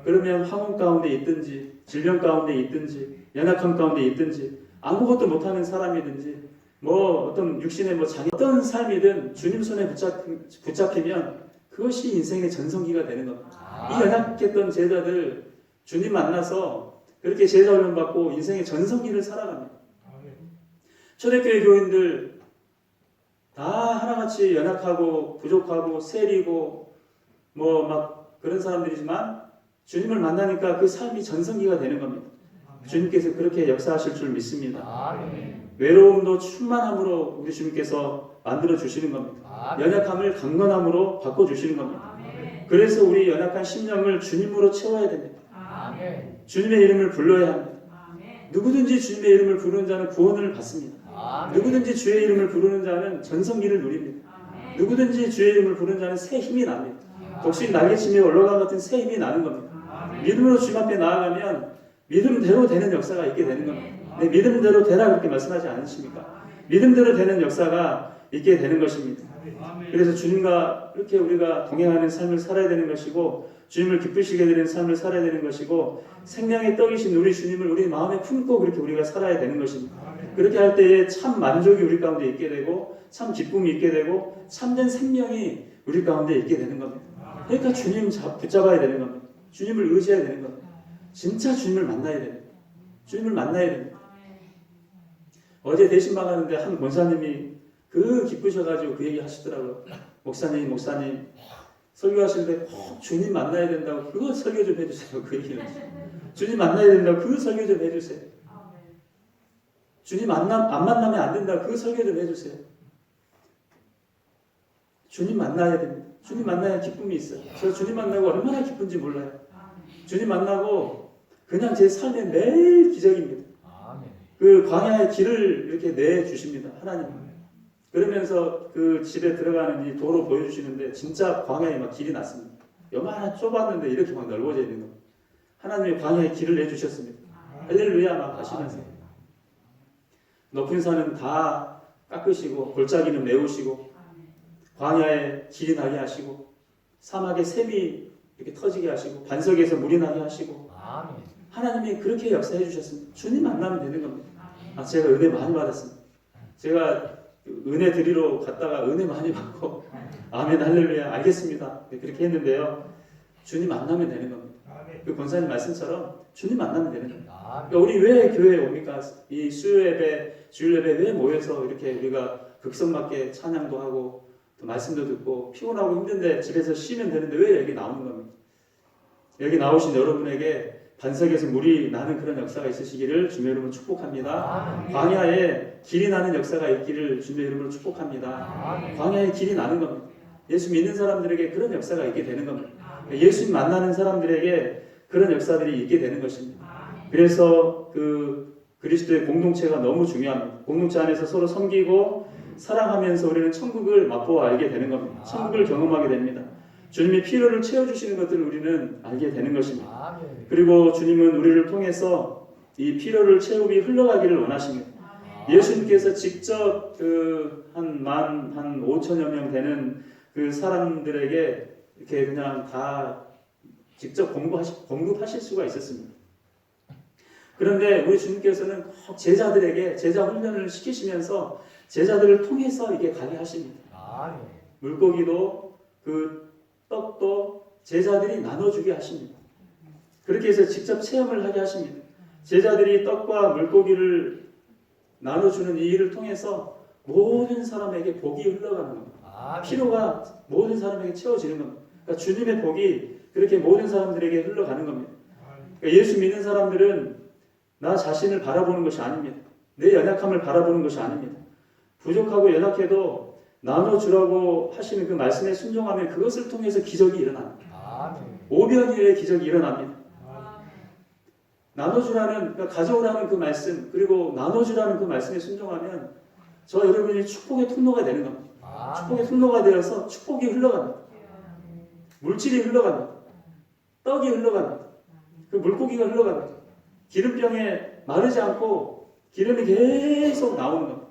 그러면 황혼 가운데 있든지 질병 가운데 있든지 연약함 가운데 있든지 아무것도 못하는 사람이든지 뭐 어떤 육신의 뭐 장애 어떤 삶이든 주님 손에 붙잡히면 그것이 인생의 전성기가 되는 겁니다. 이 연약했던 제자들 주님 만나서 그렇게 제자 훈련 받고 인생의 전성기를 살아갑니다. 초대교회 교인들 다 하나같이 연약하고 부족하고 세리고 뭐 막 그런 사람들이지만 주님을 만나니까 그 삶이 전성기가 되는 겁니다. 주님께서 그렇게 역사하실 줄 믿습니다. 외로움도 충만함으로 우리 주님께서 만들어 주시는 겁니다. 연약함을 강건함으로 바꿔 주시는 겁니다. 그래서 우리 연약한 심령을 주님으로 채워야 됩니다. 주님의 이름을 불러야 합니다. 누구든지 주님의 이름을 부르는 자는 구원을 받습니다. 누구든지 주의 이름을 부르는 자는 전성기를 누립니다. 누구든지 주의 이름을 부르는 자는 새 힘이 납니다. 독수리 날개치며 올라간 같은 새 힘이 나는 겁니다. 믿음으로 주님 앞에 나아가면 믿음대로 되는 역사가 있게 되는 겁니다. 내 믿음대로 되라 그렇게 말씀하지 않으십니까? 믿음대로 되는 역사가 있게 되는 것입니다. 그래서 주님과 이렇게 우리가 동행하는 삶을 살아야 되는 것이고 주님을 기쁘시게 되는 삶을 살아야 되는 것이고 생명의 떡이신 우리 주님을 우리 마음에 품고 그렇게 우리가 살아야 되는 것입니다. 그렇게 할 때에 참 만족이 우리 가운데 있게 되고 참 기쁨이 있게 되고 참된 생명이 우리 가운데 있게 되는 겁니다. 그러니까 주님 붙잡아야 되는 겁니다. 주님을 의지해야 되는 겁니다. 진짜 주님을 만나야 됩니다. 주님을 만나야 됩니다. 어제 대신방 하는데 한 권사님이 그 기쁘셔가지고 그 얘기 하시더라고요. 목사님 설교하시는데 꼭 주님 만나야 된다고 그거 설교 좀 해주세요. 그 얘기는 주님 만나야 된다고 그 설교 좀 해주세요. 주님 안 만나면 안 된다고 그 설교 좀 해주세요. 주님 만나야 됩니다. 주님 만나야 기쁨이 있어요. 제가 주님 만나고 얼마나 기쁜지 몰라요. 주님 만나고 그냥 제 삶의 매일 기적입니다. 그 광야의 길을 이렇게 내주십니다. 하나님은. 그러면서 그 집에 들어가는 이 도로 보여주시는데 진짜 광야에 막 길이 났습니다. 요만한 좁았는데 이렇게 막 넓어져 있는 겁니다. 하나님이 광야에 길을 내주셨습니다. 할렐루야 막 하시면서 높은 산은 다 깎으시고 골짜기는 메우시고 광야에 길이 나게 하시고 사막에 샘이 이렇게 터지게 하시고 반석에서 물이 나게 하시고 하나님이 그렇게 역사해 주셨습니다. 주님 만나면 되는 겁니다. 제가 은혜 많이 받았습니다. 제가 은혜 드리러 갔다가 은혜 많이 받고 아멘 할렐루야 알겠습니다. 네, 그렇게 했는데요. 주님 만나면 되는 겁니다. 그 권사님 말씀처럼 주님 만나면 되는 겁니다. 그러니까 우리 왜 교회에 옵니까? 이 수요 예배, 주일 예배 왜 모여서 이렇게 우리가 극성맞게 찬양도 하고 또 말씀도 듣고 피곤하고 힘든데 집에서 쉬면 되는데 왜 여기 나오는 겁니까? 여기 나오신 여러분에게 반석에서 물이 나는 그런 역사가 있으시기를 주님의 이름으로 축복합니다. 광야에 길이 나는 역사가 있기를 주님의 이름으로 축복합니다. 광야에 길이 나는 겁니다. 예수 믿는 사람들에게 그런 역사가 있게 되는 겁니다. 예수님 만나는 사람들에게 그런 역사들이 있게 되는 것입니다. 그래서 그 그리스도의 공동체가 너무 중요합니다. 공동체 안에서 서로 섬기고 사랑하면서 우리는 천국을 맛보아 알게 되는 겁니다. 천국을 경험하게 됩니다. 주님이 필요를 채워주시는 것들을 우리는 알게 되는 것입니다. 그리고 주님은 우리를 통해서 이 필요를 채우기 흘러가기를 원하십니다. 예수님께서 직접 한 5천여 명 되는 그 사람들에게 이렇게 그냥 다 직접 공급하실 수가 있었습니다. 그런데 우리 주님께서는 꼭 제자들에게 제자 훈련을 시키시면서 제자들을 통해서 이게 가게 하십니다. 물고기도 그 떡도 제자들이 나눠주게 하십니다. 그렇게 해서 직접 체험을 하게 하십니다. 제자들이 떡과 물고기를 나눠주는 이 일을 통해서 모든 사람에게 복이 흘러가는 겁니다. 필요가 모든 사람에게 채워지는 겁니다. 그러니까 주님의 복이 그렇게 모든 사람들에게 흘러가는 겁니다. 그러니까 예수 믿는 사람들은 나 자신을 바라보는 것이 아닙니다. 내 연약함을 바라보는 것이 아닙니다. 부족하고 연약해도 나눠주라고 하시는 그 말씀에 순종하면 그것을 통해서 기적이 일어납니다. 오병이어의 기적이 일어납니다. 나눠주라는, 그러니까 가져오라는 그 말씀, 그리고 나눠주라는 그 말씀에 순종하면 저 여러분이 축복의 통로가 되는 겁니다. 축복의 통로가 되어서 축복이 흘러갑니다. 물질이 흘러갑니다. 떡이 흘러갑니다. 그 물고기가 흘러갑니다. 기름병에 마르지 않고 기름이 계속 나오는 겁니다.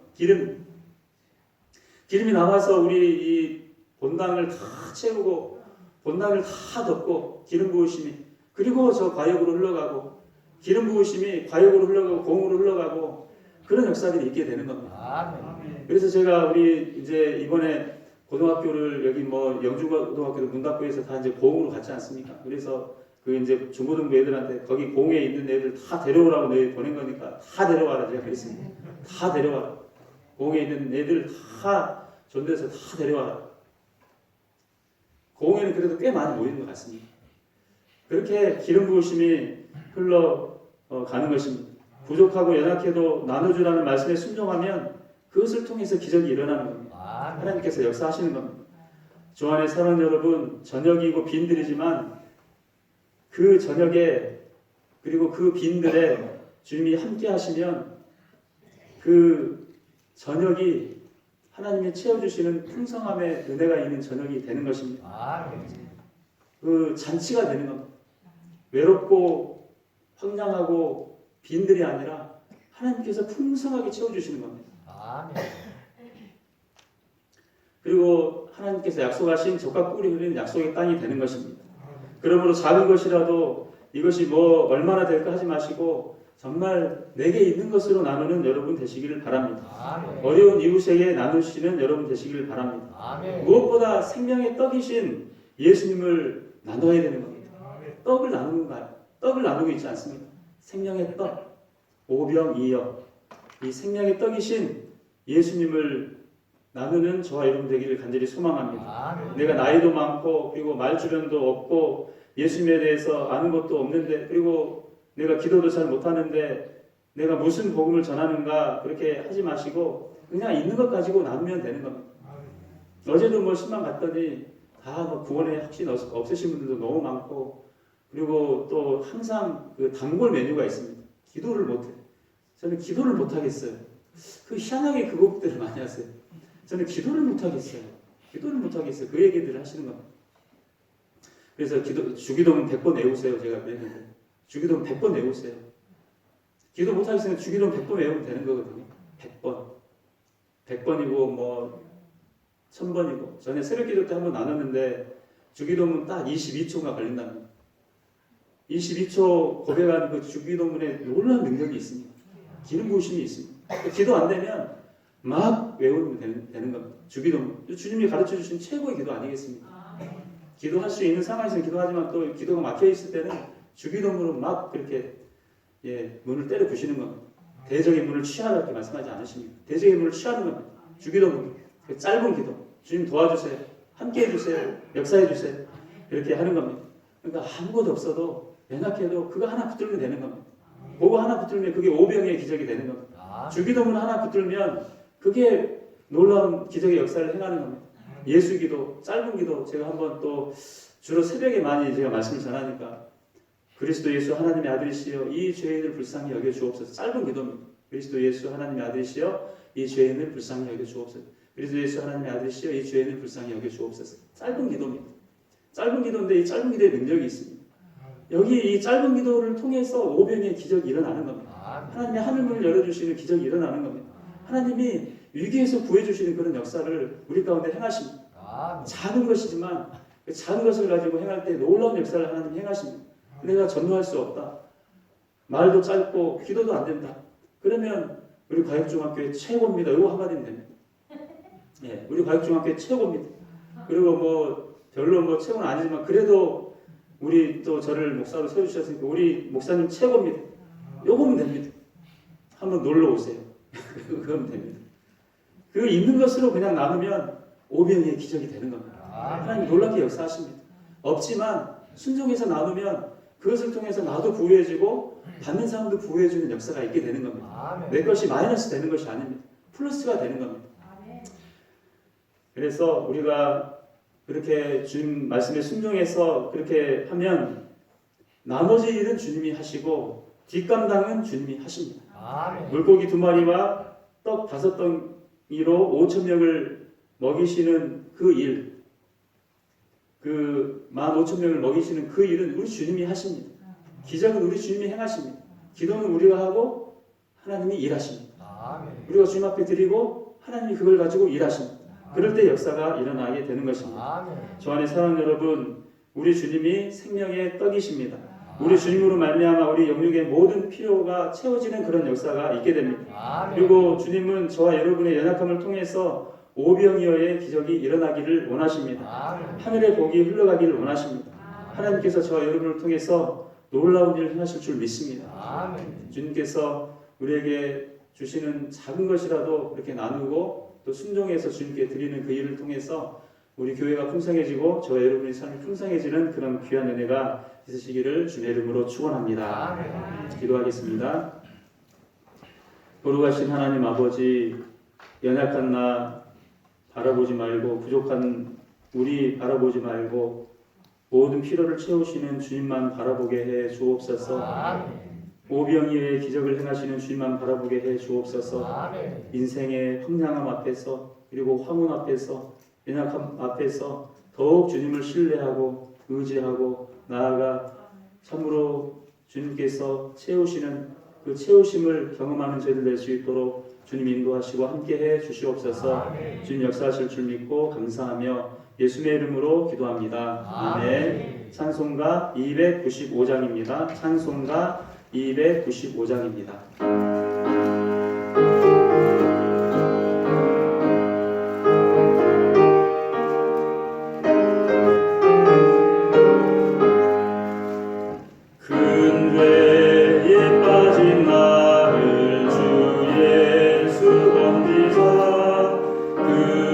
기름이 나와서 우리 이 본당을 다 채우고 본당을 다 덮고 기름 부으심이 그리고 저 과역으로 흘러가고 기름 부으심이 과역으로 흘러가고 공으로 흘러가고 그런 역사들이 있게 되는 겁니다. 그래서 제가 우리 이제 이번에 고등학교를 여기 뭐 영주고등학교도 문 닫고 해서 다 이제 공으로 갔지 않습니까? 그래서 그 이제 중고등부 애들한테 거기 공에 있는 애들 다 데려오라고 내일 보낸 거니까 다 데려와라 제가 그랬습니다. 다 데려와라. 공에 있는 애들 다 전도해서 다 데려와라. 공에는 그래도 꽤 많이 모이는 것 같습니다. 그렇게 기름 부으심이 흘러가는 것입니다. 부족하고 연약해도 나눠주라는 말씀에 순종하면 그것을 통해서 기적이 일어나는 겁니다. 하나님께서 역사하시는 겁니다. 주 안에 사는 여러분, 저녁이고 빈들이지만 그 저녁에 그리고 그 빈들에 주님이 함께 하시면 그 저녁이 하나님이 채워주시는 풍성함의 은혜가 있는 저녁이 되는 것입니다. 그 잔치가 되는 겁니다. 외롭고 황량하고 빈들이 아니라 하나님께서 풍성하게 채워주시는 겁니다. 그리고 하나님께서 약속하신 젖과 꿀이 흐르는 약속의 땅이 되는 것입니다. 그러므로 작은 것이라도 이것이 뭐 얼마나 될까 하지 마시고 정말 내게 있는 것으로 나누는 여러분 되시기를 바랍니다. 어려운 이웃에게 나누시는 여러분 되시기를 바랍니다. 무엇보다 생명의 떡이신 예수님을 나눠야 되는 겁니다. 떡을 나누는 거예요. 떡을 나누고 있지 않습니까? 생명의 떡, 오병이어 이 생명의 떡이신 예수님을 나누는 저와 여러분 되기를 간절히 소망합니다. 내가 나이도 많고 그리고 말주변도 없고 예수님에 대해서 아는 것도 없는데 그리고 내가 기도도 잘 못하는데 내가 무슨 복음을 전하는가 그렇게 하지 마시고 그냥 있는 것 가지고 나누면 되는 겁니다. 어제도 뭐 신방 갔더니 다 뭐 구원에 확신 없으신 분들도 너무 많고 그리고 또 항상 그 단골 메뉴가 있습니다. 기도를 못해. 저는 기도를 못하겠어요. 그 희한하게 그 곡들을 많이 하세요. 저는 기도를 못하겠어요. 기도를 못하겠어요. 그 얘기들을 하시는 겁니다. 그래서 주기도문 100번 외우세요. 제가 그랬는데 주기도문 100번 외우세요. 기도 못하겠으면 주기도문 100번 외우면 되는 거거든요. 100번. 100번이고 뭐 1000번이고 전에 새벽기도 때 한번 나눴는데 주기도문 딱 22초가 걸린답니다. 22초 고백하는 그 주기도문에 놀라운 능력이 있습니다. 기름 부으심이 있습니다. 기도 안 되면 막 외우면 되는 겁니다. 주기도문. 주님이 가르쳐 주신 최고의 기도 아니겠습니까? 기도할 수 있는 상황에서는 기도하지만 또 기도가 막혀 있을 때는 주기도문으로 막 그렇게 문을 때려 부시는 겁니다. 대적의 문을 취하라 이렇게 말씀하지 않으십니까? 대적의 문을 취하는 겁니다. 주기도문. 짧은 기도. 주님 도와주세요. 함께 해주세요. 역사해 주세요. 이렇게 하는 겁니다. 그러니까 아무것도 없어도 연약해도 그거 하나 붙들면 되는 겁니다. 그거 하나 붙들면 그게 오병의 기적이 되는 겁니다. 주기도문 하나 붙들면 그게 놀라운 기적의 역사를 행하는 겁니다. 예수기도, 짧은 기도 제가 한번 또 주로 새벽에 많이 제가 말씀을 전하니까 그리스도 예수 하나님의 아들이시여 이 죄인을 불쌍히 여겨 주옵소서. 짧은 기도입니다. 그리스도 예수 하나님의 아들이시여 이 죄인을 불쌍히 여겨 주옵소서. 그리스도 예수 하나님의 아들이시여 이 죄인을 불쌍히 여겨 주옵소서. 짧은 기도입니다. 짧은 기도인데 이 짧은 기도에 능력이 있습니다. 여기 이 짧은 기도를 통해서 오병의 기적이 일어나는 겁니다. 하나님이 하늘문을 열어주시는 기적이 일어나는 겁니다. 하나님이 위기에서 구해주시는 그런 역사를 우리 가운데 행하십니다. 작은 것이지만 그 작은 것을 가지고 행할 때 놀라운 역사를 하나님 행하십니다. 내가 전도할 수 없다. 말도 짧고 기도도 안 된다. 그러면 우리 과역중학교의 최고입니다. 이거 한마디면 됩니다. 우리 과역중학교의 최고입니다. 그리고 뭐 별로 뭐 최고는 아니지만 그래도 우리 또 저를 목사로 세워주셨으니까 우리 목사님 최고입니다. 요거면 됩니다. 한번 놀러 오세요. 그러면 됩니다. 그 있는 것으로 그냥 나누면 오병이의 기적이 되는 겁니다. 하나님 놀랍게 역사하십니다. 없지만 순종해서 나누면 그것을 통해서 나도 부유해지고 받는 사람도 부유해지는 역사가 있게 되는 겁니다. 내 것이 마이너스 되는 것이 아닙니다. 플러스가 되는 겁니다. 그래서 우리가 그렇게 주님 말씀에 순종해서 그렇게 하면 나머지 일은 주님이 하시고 뒷감당은 주님이 하십니다. 물고기 2마리와 떡 5덩이로 5,000명을 먹이시는 그 일, 그 15,000명을 먹이시는 그 일은 우리 주님이 하십니다. 기적은 우리 주님이 행하십니다. 기도는 우리가 하고 하나님이 일하십니다. 우리가 주님 앞에 드리고 하나님이 그걸 가지고 일하십니다. 그럴 때 역사가 일어나게 되는 것입니다. 저 안에 사랑하는 여러분, 우리 주님이 생명의 떡이십니다. 우리 주님으로 말미암아 우리 영육의 모든 필요가 채워지는 그런 역사가 있게 됩니다. 그리고 주님은 저와 여러분의 연약함을 통해서 오병이어의 기적이 일어나기를 원하십니다. 하늘의 복이 흘러가기를 원하십니다. 하나님께서 저와 여러분을 통해서 놀라운 일을 행하실 줄 믿습니다. 주님께서 우리에게 주시는 작은 것이라도 그렇게 나누고 또 순종해서 주님께 드리는 그 일을 통해서 우리 교회가 풍성해지고 저와 여러분의 삶이 풍성해지는 그런 귀한 은혜가 있으시기를 주의 이름으로 축원합니다. 기도하겠습니다. 거룩하신 하나님 아버지, 연약한 나 바라보지 말고 부족한 우리 바라보지 말고 모든 필요를 채우시는 주님만 바라보게 해 주옵소서. 오병이어의 기적을 행하시는 주님만 바라보게 해 주옵소서. 인생의 황량함 앞에서 그리고 황혼 앞에서 연약함 앞에서 더욱 주님을 신뢰하고 의지하고 나아가 참으로 주님께서 채우시는 그 채우심을 경험하는 저희들 될 수 있도록 주님 인도하시고 함께해 주시옵소서. 주님 역사하실 줄 믿고 감사하며 예수님의 이름으로 기도합니다. 아멘. 찬송가 295장입니다. 찬송가 295장입니다. 그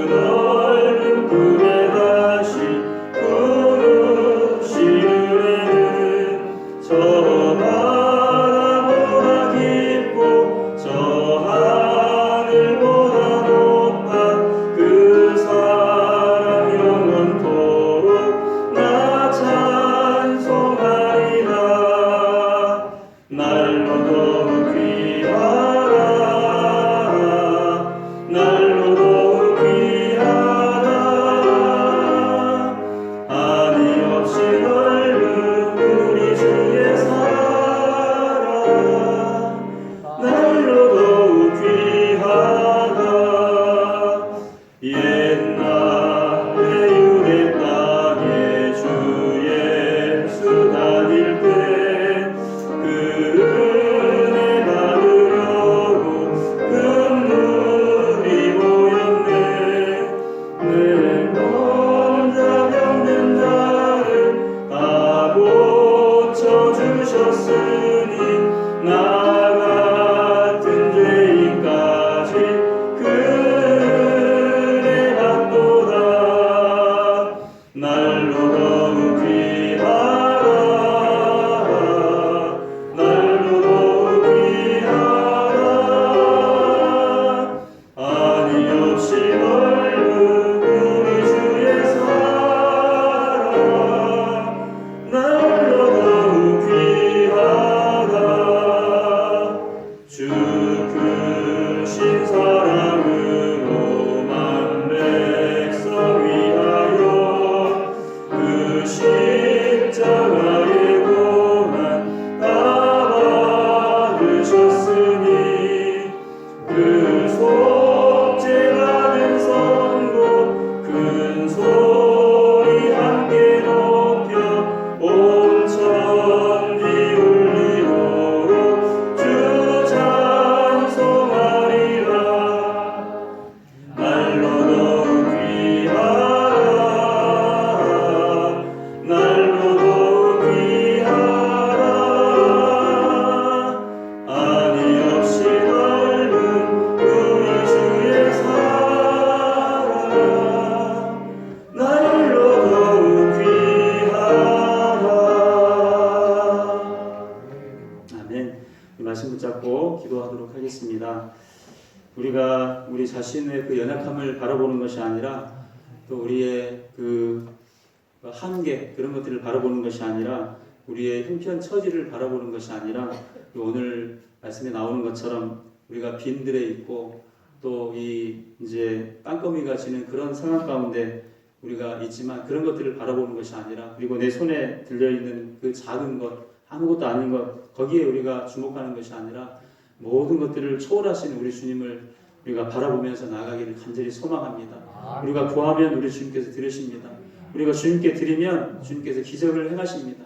자신의 그 연약함을 바라보는 것이 아니라 또 우리의 그 한계 그런 것들을 바라보는 것이 아니라 우리의 형편 처지를 바라보는 것이 아니라 오늘 말씀에 나오는 것처럼 우리가 빈들에 있고 또 이 이제 땅거미가 지는 그런 상황 가운데 우리가 있지만 그런 것들을 바라보는 것이 아니라 그리고 내 손에 들려있는 그 작은 것 아무것도 아닌 것 거기에 우리가 주목하는 것이 아니라 모든 것들을 초월하시는 우리 주님을 우리가 바라보면서 나아가기를 간절히 소망합니다. 우리가 구하면 우리 주님께서 들으십니다. 우리가 주님께 드리면 주님께서 기적을 행하십니다.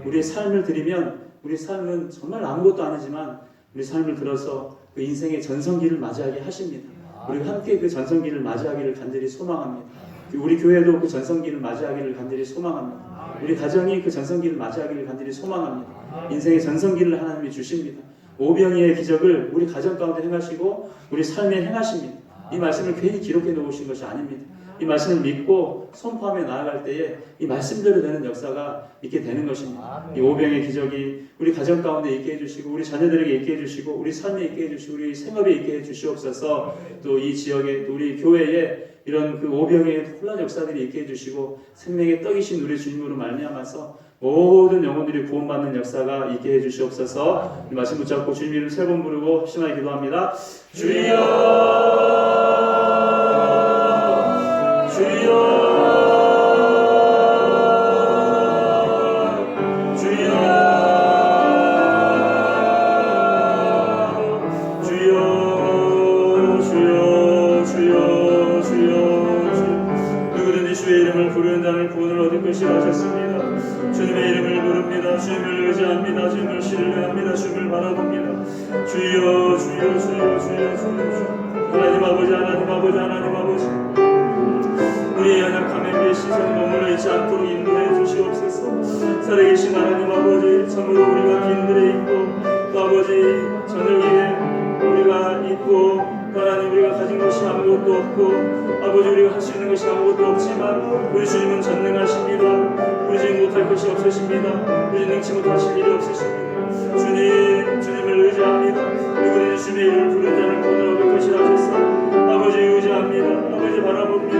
우리의 삶을 드리면 우리 삶은 정말 아무것도 아니지만 우리 삶을 들어서 그 인생의 전성기를 맞이하게 하십니다. 우리가 함께 그 전성기를 맞이하기를 간절히 소망합니다. 우리 교회도 그 전성기를 맞이하기를 간절히 소망합니다. 우리 가정이 그 전성기를 맞이하기를 간절히 소망합니다. 인생의 전성기를 하나님이 주십니다. 오병이의 기적을 우리 가정 가운데 행하시고 우리 삶에 행하십니다. 이 말씀을 괜히 기록해 놓으신 것이 아닙니다. 이 말씀을 믿고 선포하며 나아갈 때에 이 말씀대로 되는 역사가 있게 되는 것입니다. 이 오병의 기적이 우리 가정 가운데 있게 해주시고 우리 자녀들에게 있게 해주시고 우리 삶에 있게 해주시고 우리 생업에 있게 해주시옵소서. 또 이 지역에 또 우리 교회에 이런 그 오병의 혼란 역사들이 있게 해주시고 생명의 떡이신 우리 주님으로 말미암아서 모든 영혼들이 구원받는 역사가 있게 해주시옵소서. 이 말씀 붙잡고 주님 이름 세 번 부르고 심하게 기도합니다. 주여 하셨습니다. 주님의 이름을 부릅니다. 주님을 의지합니다. 주님을 신뢰합니다. 주님을 바라봅니다. 주여 주여 주여 주여 주여 하나님 아버지 하나님 아버지 하나님 아버지 우리의 연약함에 비해 시선이 머물러 있지 않도록 인도해 주시옵소서. 살아계신 하나님 아버지 참으로 우리가 빈들에 있고 또 아버지 저녁에 우리가 있고 하나님 우리가 가진 것이 아무것도 없고 아버지 우리가 할 수 있는 것이 아무것도 없지만 우리 주님은 전능하십니다. 우리 주님 못할 것이 없으십니다. 우리 능치 못하실 일이 없으십니다. 주님을 의지합니다. 누구든지 주님의 이름을 부른 자는 구원을 얻을 것이라 하셨사. 아버지 의지합니다. 아버지 바라봅니다.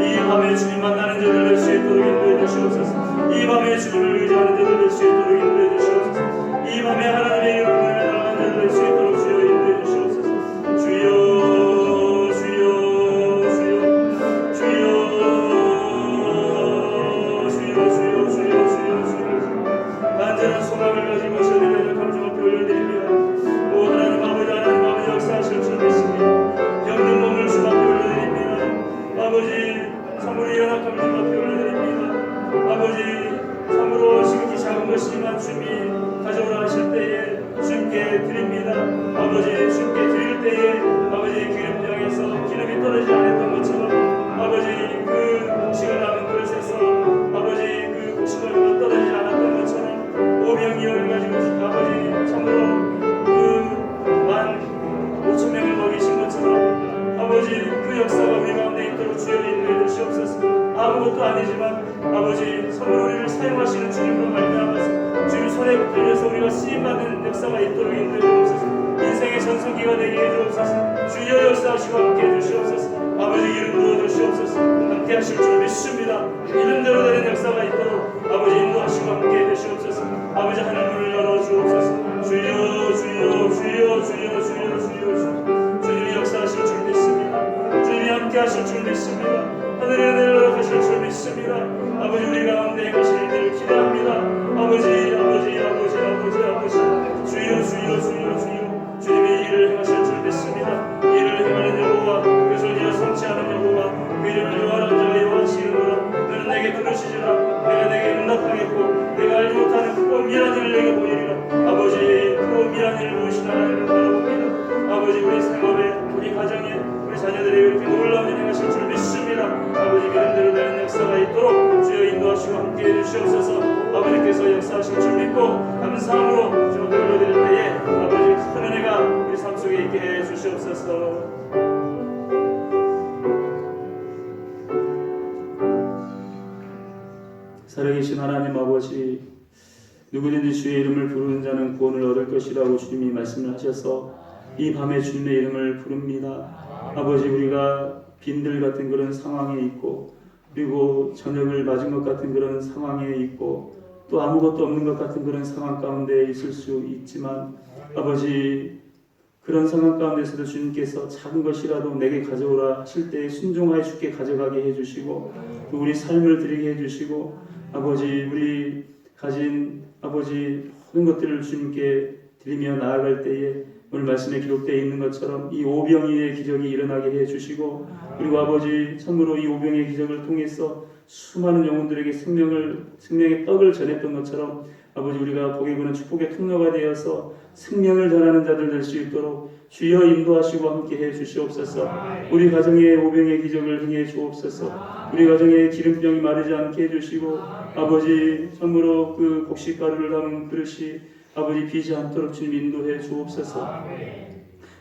이 밤에 주님 만나는 자들 될 수 있도록 인도해 주시옵소서. 이 밤에 주님을 의지하는 자들 될 수 있도록 인도해 주시옵소서. 이 밤에 하나님의 이름을 나가는 자들 될 수 있도록 주여 인도해 주시옵소서. 주여 소망을 가지고 저희를 감정 앞에 올려드립니다. 오 하나님 아버지 하나님 아버지 역사하실 줄 믿습니다. 병든 몸을 주 앞에 올려드립니다. 아버지 참으로 연약함을 주 앞에 올려드립니다. 아버지 참으로 지극히 작은 것이지만 주님이 가져오라 하실 때에 주님께 드립니다. 아버지 주님께 드릴 때에 아버지 기름병에서 기름이 떨어지지 않았던 것처럼 아버지 그 곡식을 남은 그릇에서 아버지 그 곡식을 떨어지지 않았던 것처럼 오병이어를 가지고 아버지 참으로 그 15,000명을 먹이신 것처럼 아버지 그 역사가 우리 가운데 있도록 주여 인도해 주시옵소서. 아무것도 아니지만 아버지 선물 우리를 사용하시는 주님으로 말미암아서 주님 손에 붙들려서 우리가 쓰임받는 역사가 있도록 인도해 주옵소서. 인생의 전성기가 되게 해주옵소서. 주여 역사하시고 함께 해주시옵소서. 아버지 이름 부어주시옵소서. 함께 하실 줄 믿습니다. 이름대로 되는 역사가 있도록 아버지 인도하시고 함께 해주시옵소서. 아버지 하늘문을 열어주옵소서. 주여 주여 주여 주여 주여 주여 주여 주님이 역사하실 줄 믿습니다. 주님이 함께 하실 줄 믿습니다. 하늘의 은혜를 허락하실 줄 믿습니다. 아버지 우리 가운데 행하실 일들을 기대합니다. 아버지 아버지 아버지 아버지 아버지 주여 주여 주여 주여 주님의 일을 행하실 줄 믿습니다. 일을 행하는 여호와 그 소리를 성취하는 여호와 그 이름을 요하는 자가 여호와시이노라. 너는 내게 들으시지라. 내가 내게 응답하겠고 내가 알지 못하는 크고 미련한 일을 내게 보이리라. 아버지 크고 미련한 일을 보이신 하나님을 바라봅니다. 아버지 우리 생업에 우리 가정에 우리 자녀들에게 이렇게 놀라운 일 행하실 줄 믿습니다. 아버지 믿음대로 되는 역사가 있도록 주여 인도하시고 함께 해주시옵소서. 아버지께서 역사하실 줄 믿고 감사함으로 주님 올려드릴 때에 아버지 큰 은혜가 우리 삶 속에 있게 해주시옵소서. 살아계신 하나님 아버지 누구든지 주의 이름을 부르는 자는 구원을 얻을 것이라고 주님이 말씀을 하셔서 이 밤에 주님의 이름을 부릅니다. 아버지 우리가 빈들 같은 그런 상황에 있고 그리고 저녁을 맞은 것 같은 그런 상황에 있고 또 아무것도 없는 것 같은 그런 상황 가운데 있을 수 있지만 아버지 그런 상황 가운데서도 주님께서 작은 것이라도 내게 가져오라 하실 때 순종하여 주께 가져가게 해주시고 또 우리 삶을 드리게 해주시고 아버지 우리 가진 아버지 모든 것들을 주님께 드리며 나아갈 때에 오늘 말씀에 기록되어 있는 것처럼 이 오병이의 기적이 일어나게 해주시고 그리고 아버지 참으로 이 오병이의 기적을 통해서 수많은 영혼들에게 생명의 떡을 전했던 것처럼 아버지 우리가 복에 부는 축복의 통로가 되어서 생명을 전하는 자들 될 수 있도록 주여 인도하시고 함께해 주시옵소서. 우리 가정에 오병의 기적을 행해 주옵소서. 우리 가정에 기름병이 마르지 않게 해주시고 아버지 참으로 그 곡식가루를 담은 그릇이 아버지 비지 않도록 주님 인도해 주옵소서.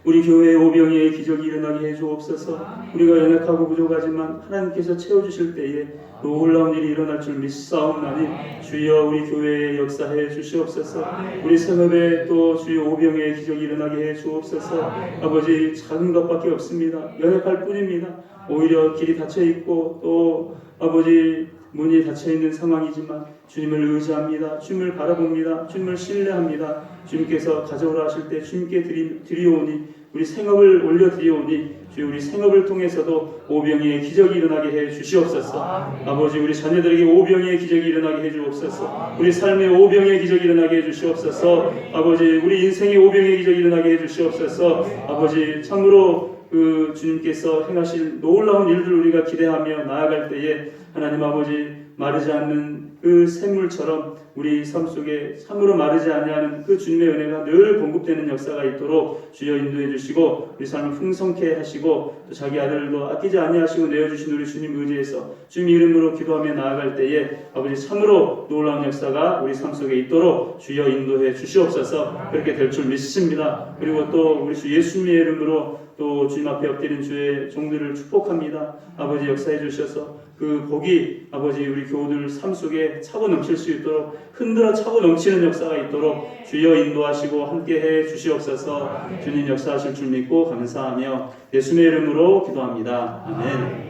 우리 교회에 오병이의 기적이 일어나게 해 주옵소서. 우리가 연약하고 부족하지만 하나님께서 채워주실 때에 놀라운 일이 일어날 줄 믿사옵나니 주여 우리 교회에 역사해 주시옵소서. 우리 성읍에 또 주여 오병이의 기적이 일어나게 해 주옵소서. 아버지 작은 것밖에 없습니다. 연약할 뿐입니다. 오히려 길이 닫혀있고 또 아버지 문이 닫혀있는 상황이지만 주님을 의지합니다. 주님을 바라봅니다. 주님을 신뢰합니다. 주님께서 가져오라 하실 때 주님께 드리오니 우리 생업을 올려드리오니 주여 우리 생업을 통해서도 오병이의 기적이 일어나게 해 주시옵소서. 아버지 우리 자녀들에게 오병이의 기적이 일어나게 해 주옵소서. 우리 삶에 오병이의 기적이 일어나게 해 주시옵소서. 아버지 우리 인생에 오병이의 기적이 일어나게 해 주시옵소서. 아버지 참으로 그 주님께서 행하실 놀라운 일들 우리가 기대하며 나아갈 때에 하나님 아버지 마르지 않는 그 샘물처럼 우리 삶 속에 참으로 마르지 아니하는 그 주님의 은혜가 늘 공급되는 역사가 있도록 주여 인도해 주시고 우리 삶을 풍성케 하시고 또 자기 아들도 아끼지 아니하시고 내어주신 우리 주님 의지해서 주님 이름으로 기도하며 나아갈 때에 아버지 참으로 놀라운 역사가 우리 삶 속에 있도록 주여 인도해 주시옵소서. 그렇게 될 줄 믿습니다. 그리고 또 우리 주 예수님의 이름으로 또 주님 앞에 엎드린 주의 종들을 축복합니다. 아버지 역사해 주셔서 그 복이 아버지 우리 교우들 삶 속에 차고 넘칠 수 있도록 흔들어 차고 넘치는 역사가 있도록 주여 인도하시고 함께해 주시옵소서. 주님 역사하실 줄 믿고 감사하며 예수님의 이름으로 기도합니다. 아멘.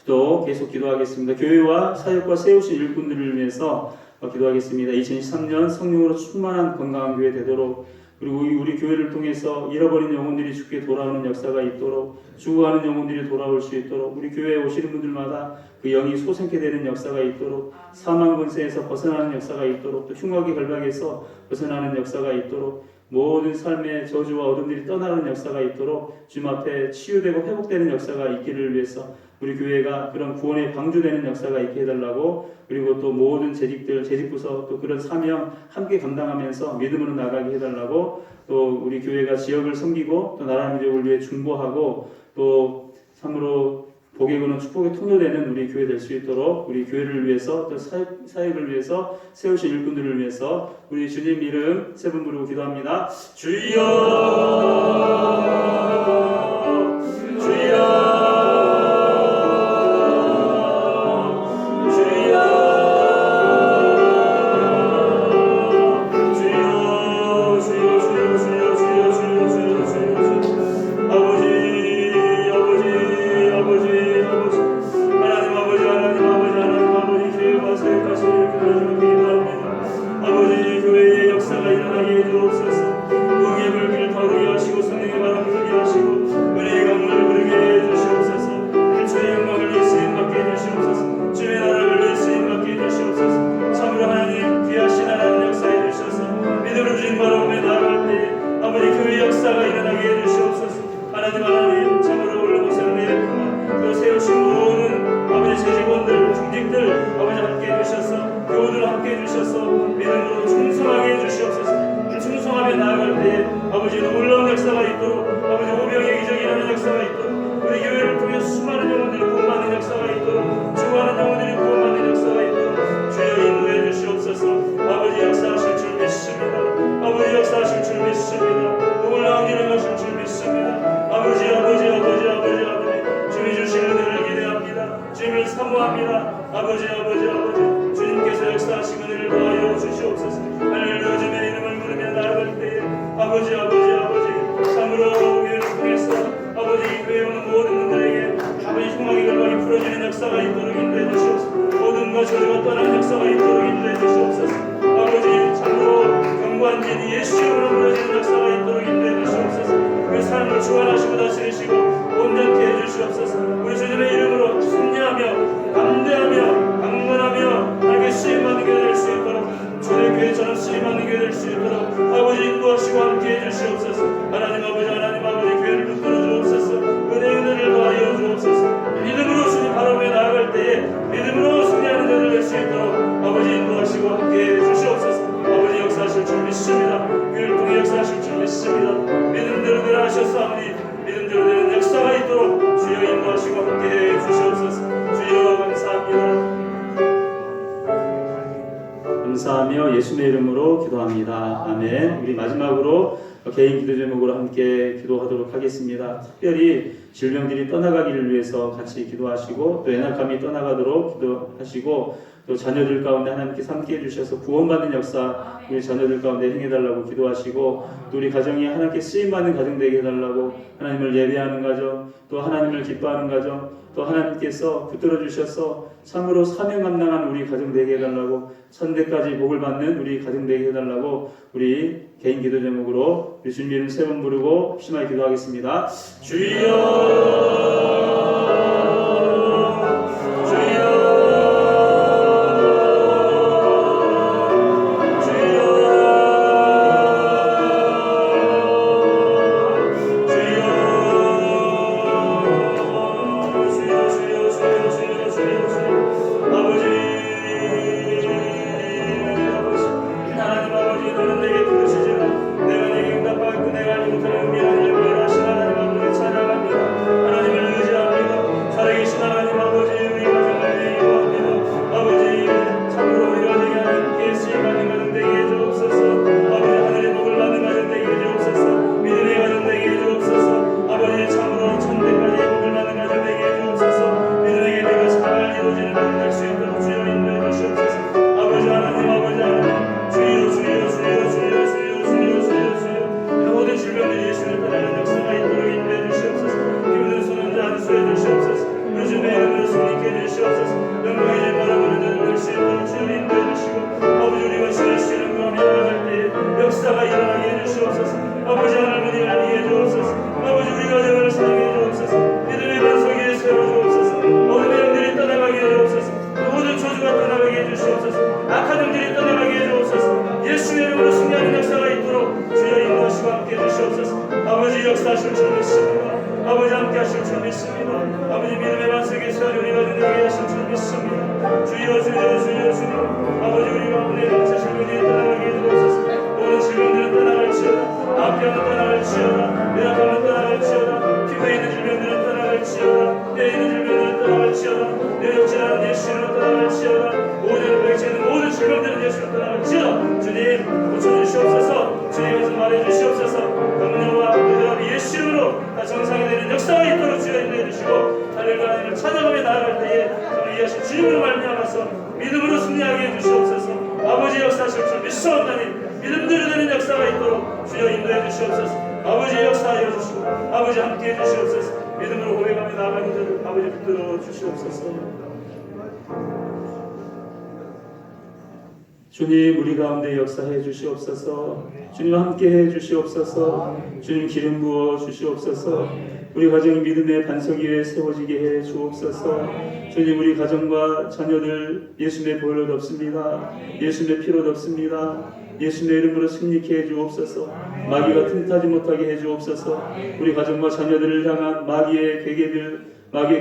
또 계속 기도하겠습니다. 교회와 사역과 세우신 일꾼들을 위해서 기도하겠습니다. 2023년 성령으로 충만한 건강한 교회 되도록 그리고 우리 교회를 통해서 잃어버린 영혼들이 주께 돌아오는 역사가 있도록 죽어가는 영혼들이 돌아올 수 있도록 우리 교회에 오시는 분들마다 그 영이 솟게 되는 역사가 있도록 사망 권세에서 벗어나는 역사가 있도록 또 흉악의 결박에서 벗어나는 역사가 있도록 모든 삶의 저주와 어둠들이 떠나는 역사가 있도록 주님 앞에 치유되고 회복되는 역사가 있기를 위해서 우리 교회가 그런 구원의 방주되는 역사가 있게 해달라고 그리고 또 모든 재직부서 또 그런 사명 함께 감당하면서 믿음으로 나가게 해달라고 또 우리 교회가 지역을 섬기고 또 나라 민족을 위해 중보하고 또 참으로 복의 근원 축복의 통로되는 우리 교회 될 수 있도록 우리 교회를 위해서 또 사역을 위해서 세우신 일꾼들을 위해서 우리 주님 이름 세 번 부르고 기도합니다. 주여 주여 아버지 놀라운 역사가 있도록 아버지 오병의 기적이 일어나는 역사가 있도록 우리 교회를 통해 수많은 영혼들이 구원받는 역사가 있도록 죽어가는 영혼들이 구원받는 역사가 있도록 주여 인도해 주시옵소서. 아버지 역사하실 줄 믿습니다. 아버지 역사하실 줄 믿습니다. 놀라운 일을 하실 줄 믿습니다. 아버지 주님이 주신 은혜를 기대합니다. 주님을 사모합니다. 아버지 주님께서 역사하신 은혜를 더하여 주시옵소서. 할렐루야. 주님의 이름을 부르며 나아갈 때에 아버지 참으로 교회를 통해서 아버지 풀어지는 역사가 있도록 인도해 주시옵소서. 모든과 저주가 떠나는 역사가 있도록 인도해 주시옵소서. 아버지 참으로 견고한 진이 예수 이름으로 무너지는 역사가 있도록 인도해 주시옵소서. 그 삶을 주관하시고 다스리시고 온전케 해 주시옵소서. 우리 주님의 이름으로 승리하며 감대하며 강건하며 하나님께 쓰임받는 교회 될 수 있도록 초대교회처럼 쓰임받는 교회 될 수 있도록 아버지 인도하시고 함께 해주시옵소서. 하나님 아버지 교회를 붙들어 주옵소서. 은혜를 더하여 주옵소서. 믿음으로 주님 바라보며 나아갈 때에 믿음으로 승리하는 자들 될 수 있도록 아버지 인도하시고 함께 해주시옵소서. 아버지 역사하실 줄 믿습니다. 교회를 통해 역사하실 줄 믿습니다. 믿음대로 되라 하셨사오니 믿음대로 되는 역사가 있도록 주여 인도하시고 함께 해주시옵소서. 주여 감사합니다. 감사하며 예수님의 이름으로 기도합니다. 아멘. 우리 마지막으로 개인 기도 제목으로 함께 기도하도록 하겠습니다. 특별히 질병들이 떠나가기를 위해서 같이 기도하시고 또 연약함이 떠나가도록 기도하시고 또 자녀들 가운데 하나님께서 함께 해주셔서 구원받는 역사 우리 자녀들 가운데 행해달라고 기도하시고 또 우리 가정이 하나님께 쓰임받는 가정 되게 해달라고 하나님을 예배하는 가정 또 하나님을 기뻐하는 가정 또 하나님께서 붙들어 주셔서 참으로 사명 감당하는 우리 가정 되게 해달라고 천대까지 복을 받는 우리 가정 되게 해달라고 우리 개인 기도 제목으로 예수님 이름 세 번 부르고 심하게 기도하겠습니다. 주여 역사하실 줄 믿습니다. 아버지 함께 하실 줄 믿습니다. 아버지 믿음의 반석에 서리 우리가 되게 하실 줄 믿습니다. 주여 주여 주여 주여 아버지 우리 가운데 넘치실 은혜에 떠나가게 해주옵소서. 모든 질병들은 떠나갈지어다. 아픔은 떠나갈지어다. 연약함은 떠나갈지어다. 피부에 있는 질병들은 떠나갈지어다. 뇌에 있는 질병들은 떠나갈지어다. 뇌력질하는 예수로 떠나갈지어다. 모든 백체는 모든 질병들은 예수로 떠나갈지어다. 주님 고쳐주시옵소서. 주님께서 말해주시옵소서. 강령과 부드러움이 예수 이름으로 다 정상이 되는 역사가 있도록 주여 인도해 주시고 하늘과 하늘을 찬양하며 나아갈 때에 저를 이해하신 주님으로 말미암아서 믿음으로 승리하게 해주시옵소서. 아버지 역사하실 줄 믿사옵나니 믿음대로 되는 역사가 있도록 주여 인도해 주시옵소서. 아버지 역사하여 주시고 아버지 함께 해주시옵소서. 믿음으로 고백하며 나아가는 자들 아버지 붙들어 주시옵소서. 주님 우리 가운데 역사해 주시옵소서. 주님 함께 해 주시옵소서. 주님 기름 부어 주시옵소서. 우리 가정이 믿음의 반석 위에 세워지게 해 주옵소서. 주님 우리 가정과 자녀들 예수님의 보혈로 덮습니다. 예수님의 피로 덮습니다. 예수님의 이름으로 승리케 해 주옵소서. 마귀가 틈타지 못하게 해 주옵소서. 우리 가정과 자녀들을 향한 마귀의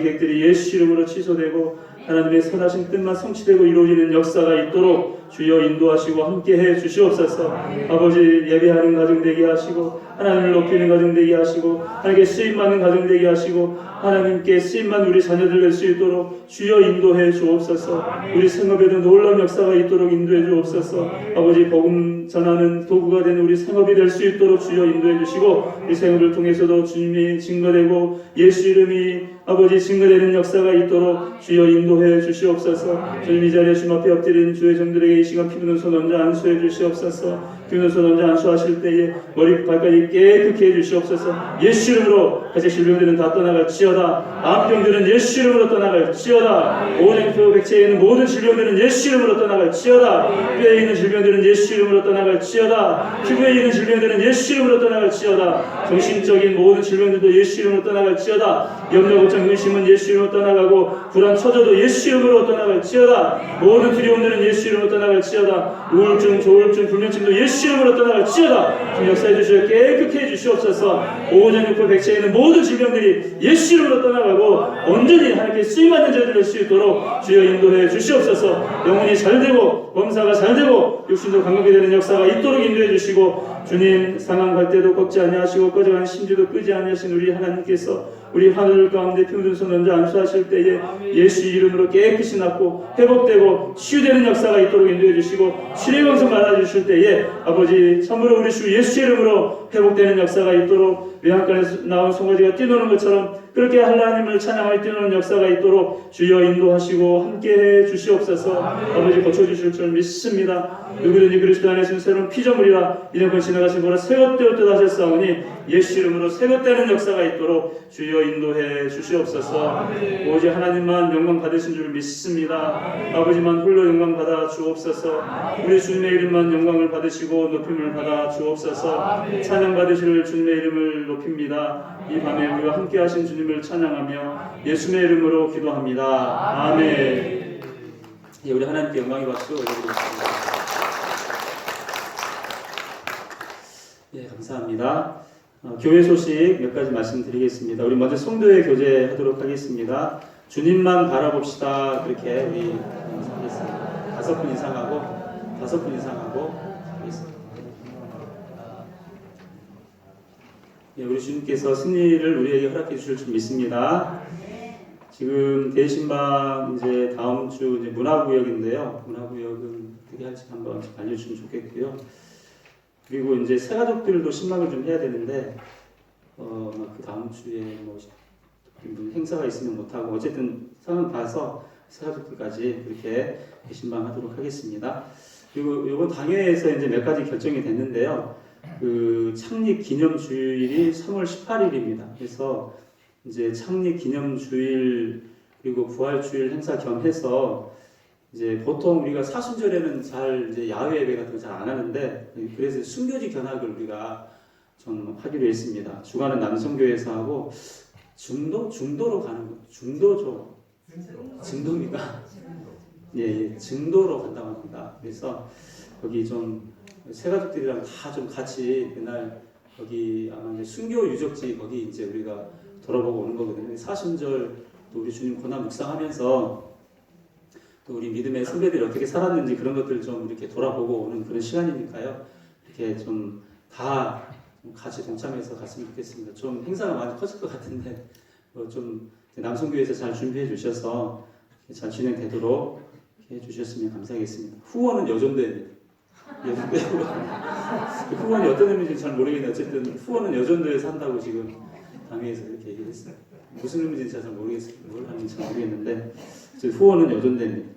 계획들이 예수 이름으로 취소되고 하나님의 선하신 뜻만 성취되고 이루어지는 역사가 있도록 주여 인도하시고 함께 해 주시옵소서. 아버지 예배하는 가정 되게 하시고 하나님을 높이는 가정 되게 하시고 하나님께 쓰임받는 가정 되게 하시고 하나님께 쓰임받는 우리 자녀들 될 수 있도록 주여 인도해 주옵소서. 우리 생업에도 놀라운 역사가 있도록 인도해 주옵소서. 아버지 복음 전하는 도구가 되는 우리 생업이 될 수 있도록 주여 인도해 주시고 이 생업을 통해서도 주님이 증거되고 예수 이름이 아버지 증거되는 역사가 있도록 주여 인도해 주시옵소서. 주님 이 자리에 주님 앞에 엎드린 주의 종들에게 때에 이 시간 피부는 손 얹어 안수해 주시옵소서. 피부는 손 얹어 안수하실 때에 머리 발까지 깨끗게 해 주시옵소서. 예수 이름으로 가지 질병들은 다 떠나갈지어다. 암병들은 예수 이름으로 떠나갈지어다. 오장표 백체에 있는 모든 질병들은 예수 이름으로 떠나갈지어다. 뼈에 있는 질병들은 예수 이름으로 떠나갈지어다. 피부에 있는 질병들은 예수 이름으로 떠나갈지어다. 정신적인 모든 질병들도 예수 이름으로 떠나갈지어다. 염려 걱정 근심은 예수 이름으로 떠나가고 불안 처져도 예수 이름으로 떠나갈지어다. 모든 두려움들은 예수 이름으로 떠나갈지어다. 우울증 조울증 불면증도 예수 이름으로 떠나갈지어다. 좀 역사해 주시어 깨끗게 해 주시옵소서. 오장육부 백체에 있는 모든 질병들이 예수 이름으로 떠나가고 온전히 하나님께 쓰임받는 자들이 될 수 있도록 주여 인도해 주시옵소서. 영혼이 잘되고 범사가 잘되고 육신도 강건하게 되는 역사가 있도록 인도해 주시고 주님 상황 갈 때도 꺾지 아니하시고 꺼져가는 심지도 끄지 아니하신 우리 하나님께서 우리 하늘 가운데 피 묻은 손 얹어 안수하실 때에 예수 이름으로 깨끗이 낫고 회복되고 치유되는 역사가 있도록 인도해 주시고 치료의 방송 받아주실 때에 아버지 참으로 우리 주 예수 이름으로 회복되는 역사가 있도록 외양간에서 나온 송아지가 뛰노는 것처럼 그렇게 하나님을 찬양하며 뛰노는 역사가 있도록 주여 인도하시고 함께해 주시옵소서. 아버지 고쳐주실 줄 믿습니다. 누구든지 그리스도 안에 새로운 피조물이라 이전권 지나가신 보라 새것되었다 하셨사오니 예수 이름으로 새것되는 역사가 있도록 주여 인도해 주시옵소서. 오직 하나님만 영광 받으신 줄 믿습니다. 아버지만 홀로 영광 받아 주옵소서. 우리 주님의 이름만 영광을 받으시고 높임을 받아 주옵소서. 찬양 받으실 주님의 이름을 높입니다. 이 밤에 우리와 함께 하신 주님을 찬양하며 예수의 이름으로 기도합니다. 아멘. 예, 우리 하나님께 영광의 박수 올려드리겠습니다. 예, 감사합니다. 교회 소식 몇 가지 말씀드리겠습니다. 우리 먼저 성도의 교제하도록 하겠습니다. 주님만 바라봅시다. 그렇게 우리 하겠습니다. 5분 이상하고 하겠습니다. 예, 우리 주님께서 승리를 우리에게 허락해 주실 줄 믿습니다. 지금 대신방 이제 다음 주 이제 문화구역인데요. 문화구역은 어떻게 할지 한번 알려주시면 좋겠고요. 그리고 이제 새가족들도 신방을 좀 해야 되는데 그 다음 주에 뭐 행사가 있으면 못하고 어쨌든 상황 봐서 새가족들까지 그렇게 신방하도록 하겠습니다. 그리고 이번 당회에서 이제 몇 가지 결정이 됐는데요. 그 창립 기념 주일이 3월 18일입니다. 그래서 이제 창립 기념 주일 그리고 부활 주일 행사 겸해서 이제 보통 우리가 사순절에는 잘 이제 야외 예배 같은 거 잘 안 하는데 그래서 순교지 견학을 우리가 좀 하기로 했습니다. 주간은 남성교회에서 하고 중도로 가는 거 중도입니까? 예, 증도로 간다고 합니다. 그래서 거기 좀 새가족들이랑 다 좀 같이 그날 거기 아마 이제 순교 유적지 거기 이제 우리가 돌아보고 오는 거거든요. 사순절 또 우리 주님 고난 묵상하면서 또 우리 믿음의 선배들이 어떻게 살았는지 그런 것들 좀 이렇게 돌아보고 오는 그런 시간이니까요. 이렇게 좀 다 같이 동참해서 갔으면 좋겠습니다. 좀 행사가 많이 커질 것 같은데 좀 남성교회에서 잘 준비해 주셔서 잘 진행되도록 해 주셨으면 감사하겠습니다. 후원은 여전도입니다. 후원이 어떤 의미인지 잘 모르겠는데 어쨌든 후원은 여전도에서 한다고 지금 당회에서 이렇게 얘기를 했어요. 무슨 의미인지 잘 모르겠어요. 뭘 하는지 잘 모르겠는데 후원은 여전도입니다.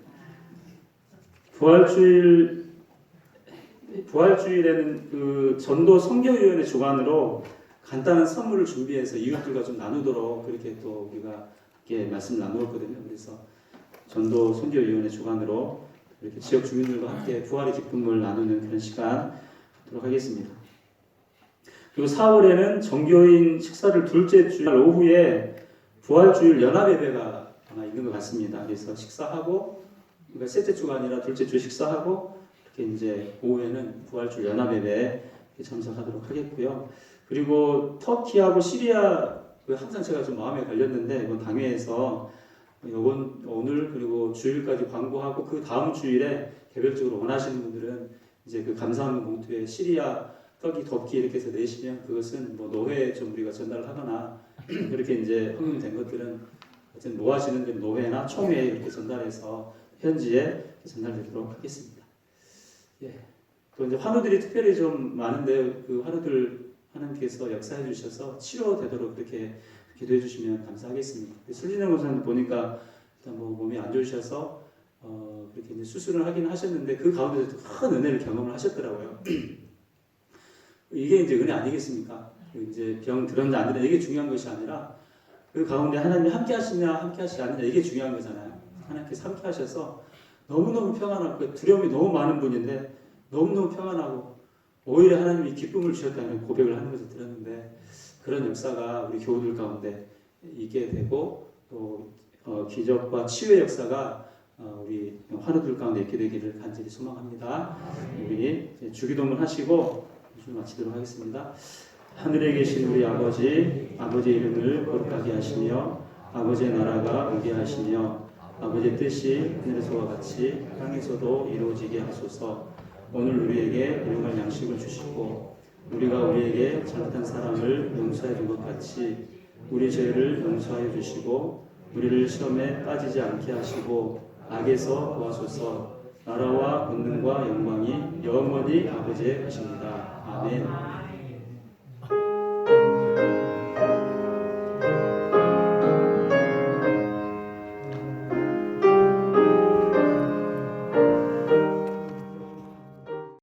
부활주일에는 그 전도 선교위원회 주관으로 간단한 선물을 준비해서 이웃들과 좀 나누도록 그렇게 또 우리가 이렇게 말씀 나누었거든요. 그래서 전도 선교위원회 주관으로 이렇게 지역 주민들과 함께 부활의 기쁨을 나누는 그런 시간 갖도록 하겠습니다. 그리고 4월에는 정교인 식사를 둘째 주일 오후에 부활주일 연합예배가 아마 있는 것 같습니다. 그래서 식사하고 그러니까 셋째 주가 아니라 둘째 주 식사하고 이렇게 이제 오후에는 부활주일 연합예배에 참석하도록 하겠고요. 그리고 터키하고 시리아 항상 제가 좀 마음에 걸렸는데 이번 당회에서 이번 오늘 그리고 주일까지 광고하고 그 다음 주일에 개별적으로 원하시는 분들은 이제 그 감사하는 봉투에 시리아 떡이 덮기 이렇게 해서 내시면 그것은 뭐 노회에 좀 우리가 전달을 하거나 그렇게 이제 흥행된 것들은 어쨌든 노하시는 데 노회나 총회에 이렇게 전달해서 현지에 전달되도록 하겠습니다. 예. 또 이제 환우들이 특별히 좀 많은데 그 환우들 하나님께서 역사해 주셔서 치료되도록 그렇게 기도해 주시면 감사하겠습니다. 술진영 권사님 보니까 일단 뭐 몸이 안 좋으셔서 그렇게 이제 수술을 하긴 하셨는데 그 가운데서 큰 은혜를 경험을 하셨더라고요. 이게 이제 은혜 아니겠습니까? 이제 병 들었냐 안 들었냐 이게 중요한 것이 아니라 그 가운데 하나님이 함께 하시냐 함께 하시지 않느냐 이게 중요한 거잖아요. 하나님께서 함께 하셔서 너무너무 평안하고 두려움이 너무 많은 분인데 너무너무 평안하고 오히려 하나님이 기쁨을 주셨다는 고백을 하는 것을 들었는데 그런 역사가 우리 교우들 가운데 있게 되고 또 기적과 치유의 역사가 우리 환우들 가운데 있게 되기를 간절히 소망합니다. 우리 주기도문 하시고 좀 마치도록 하겠습니다. 하늘에 계신 우리 아버지, 아버지의 이름을 거룩하게 하시며 아버지의 나라가 오게 하시며 아버지의 뜻이 하늘에서와 같이 땅에서도 이루어지게 하소서. 오늘 우리에게 일용할 양식을 주시고 우리가 우리에게 잘못한 사람을 용서해 준 것 같이 우리 죄를 용서하여 주시고 우리를 시험에 빠지지 않게 하시고 악에서 구하소서. 나라와 권능과 영광이 영원히 아버지의 것입니다. 아멘.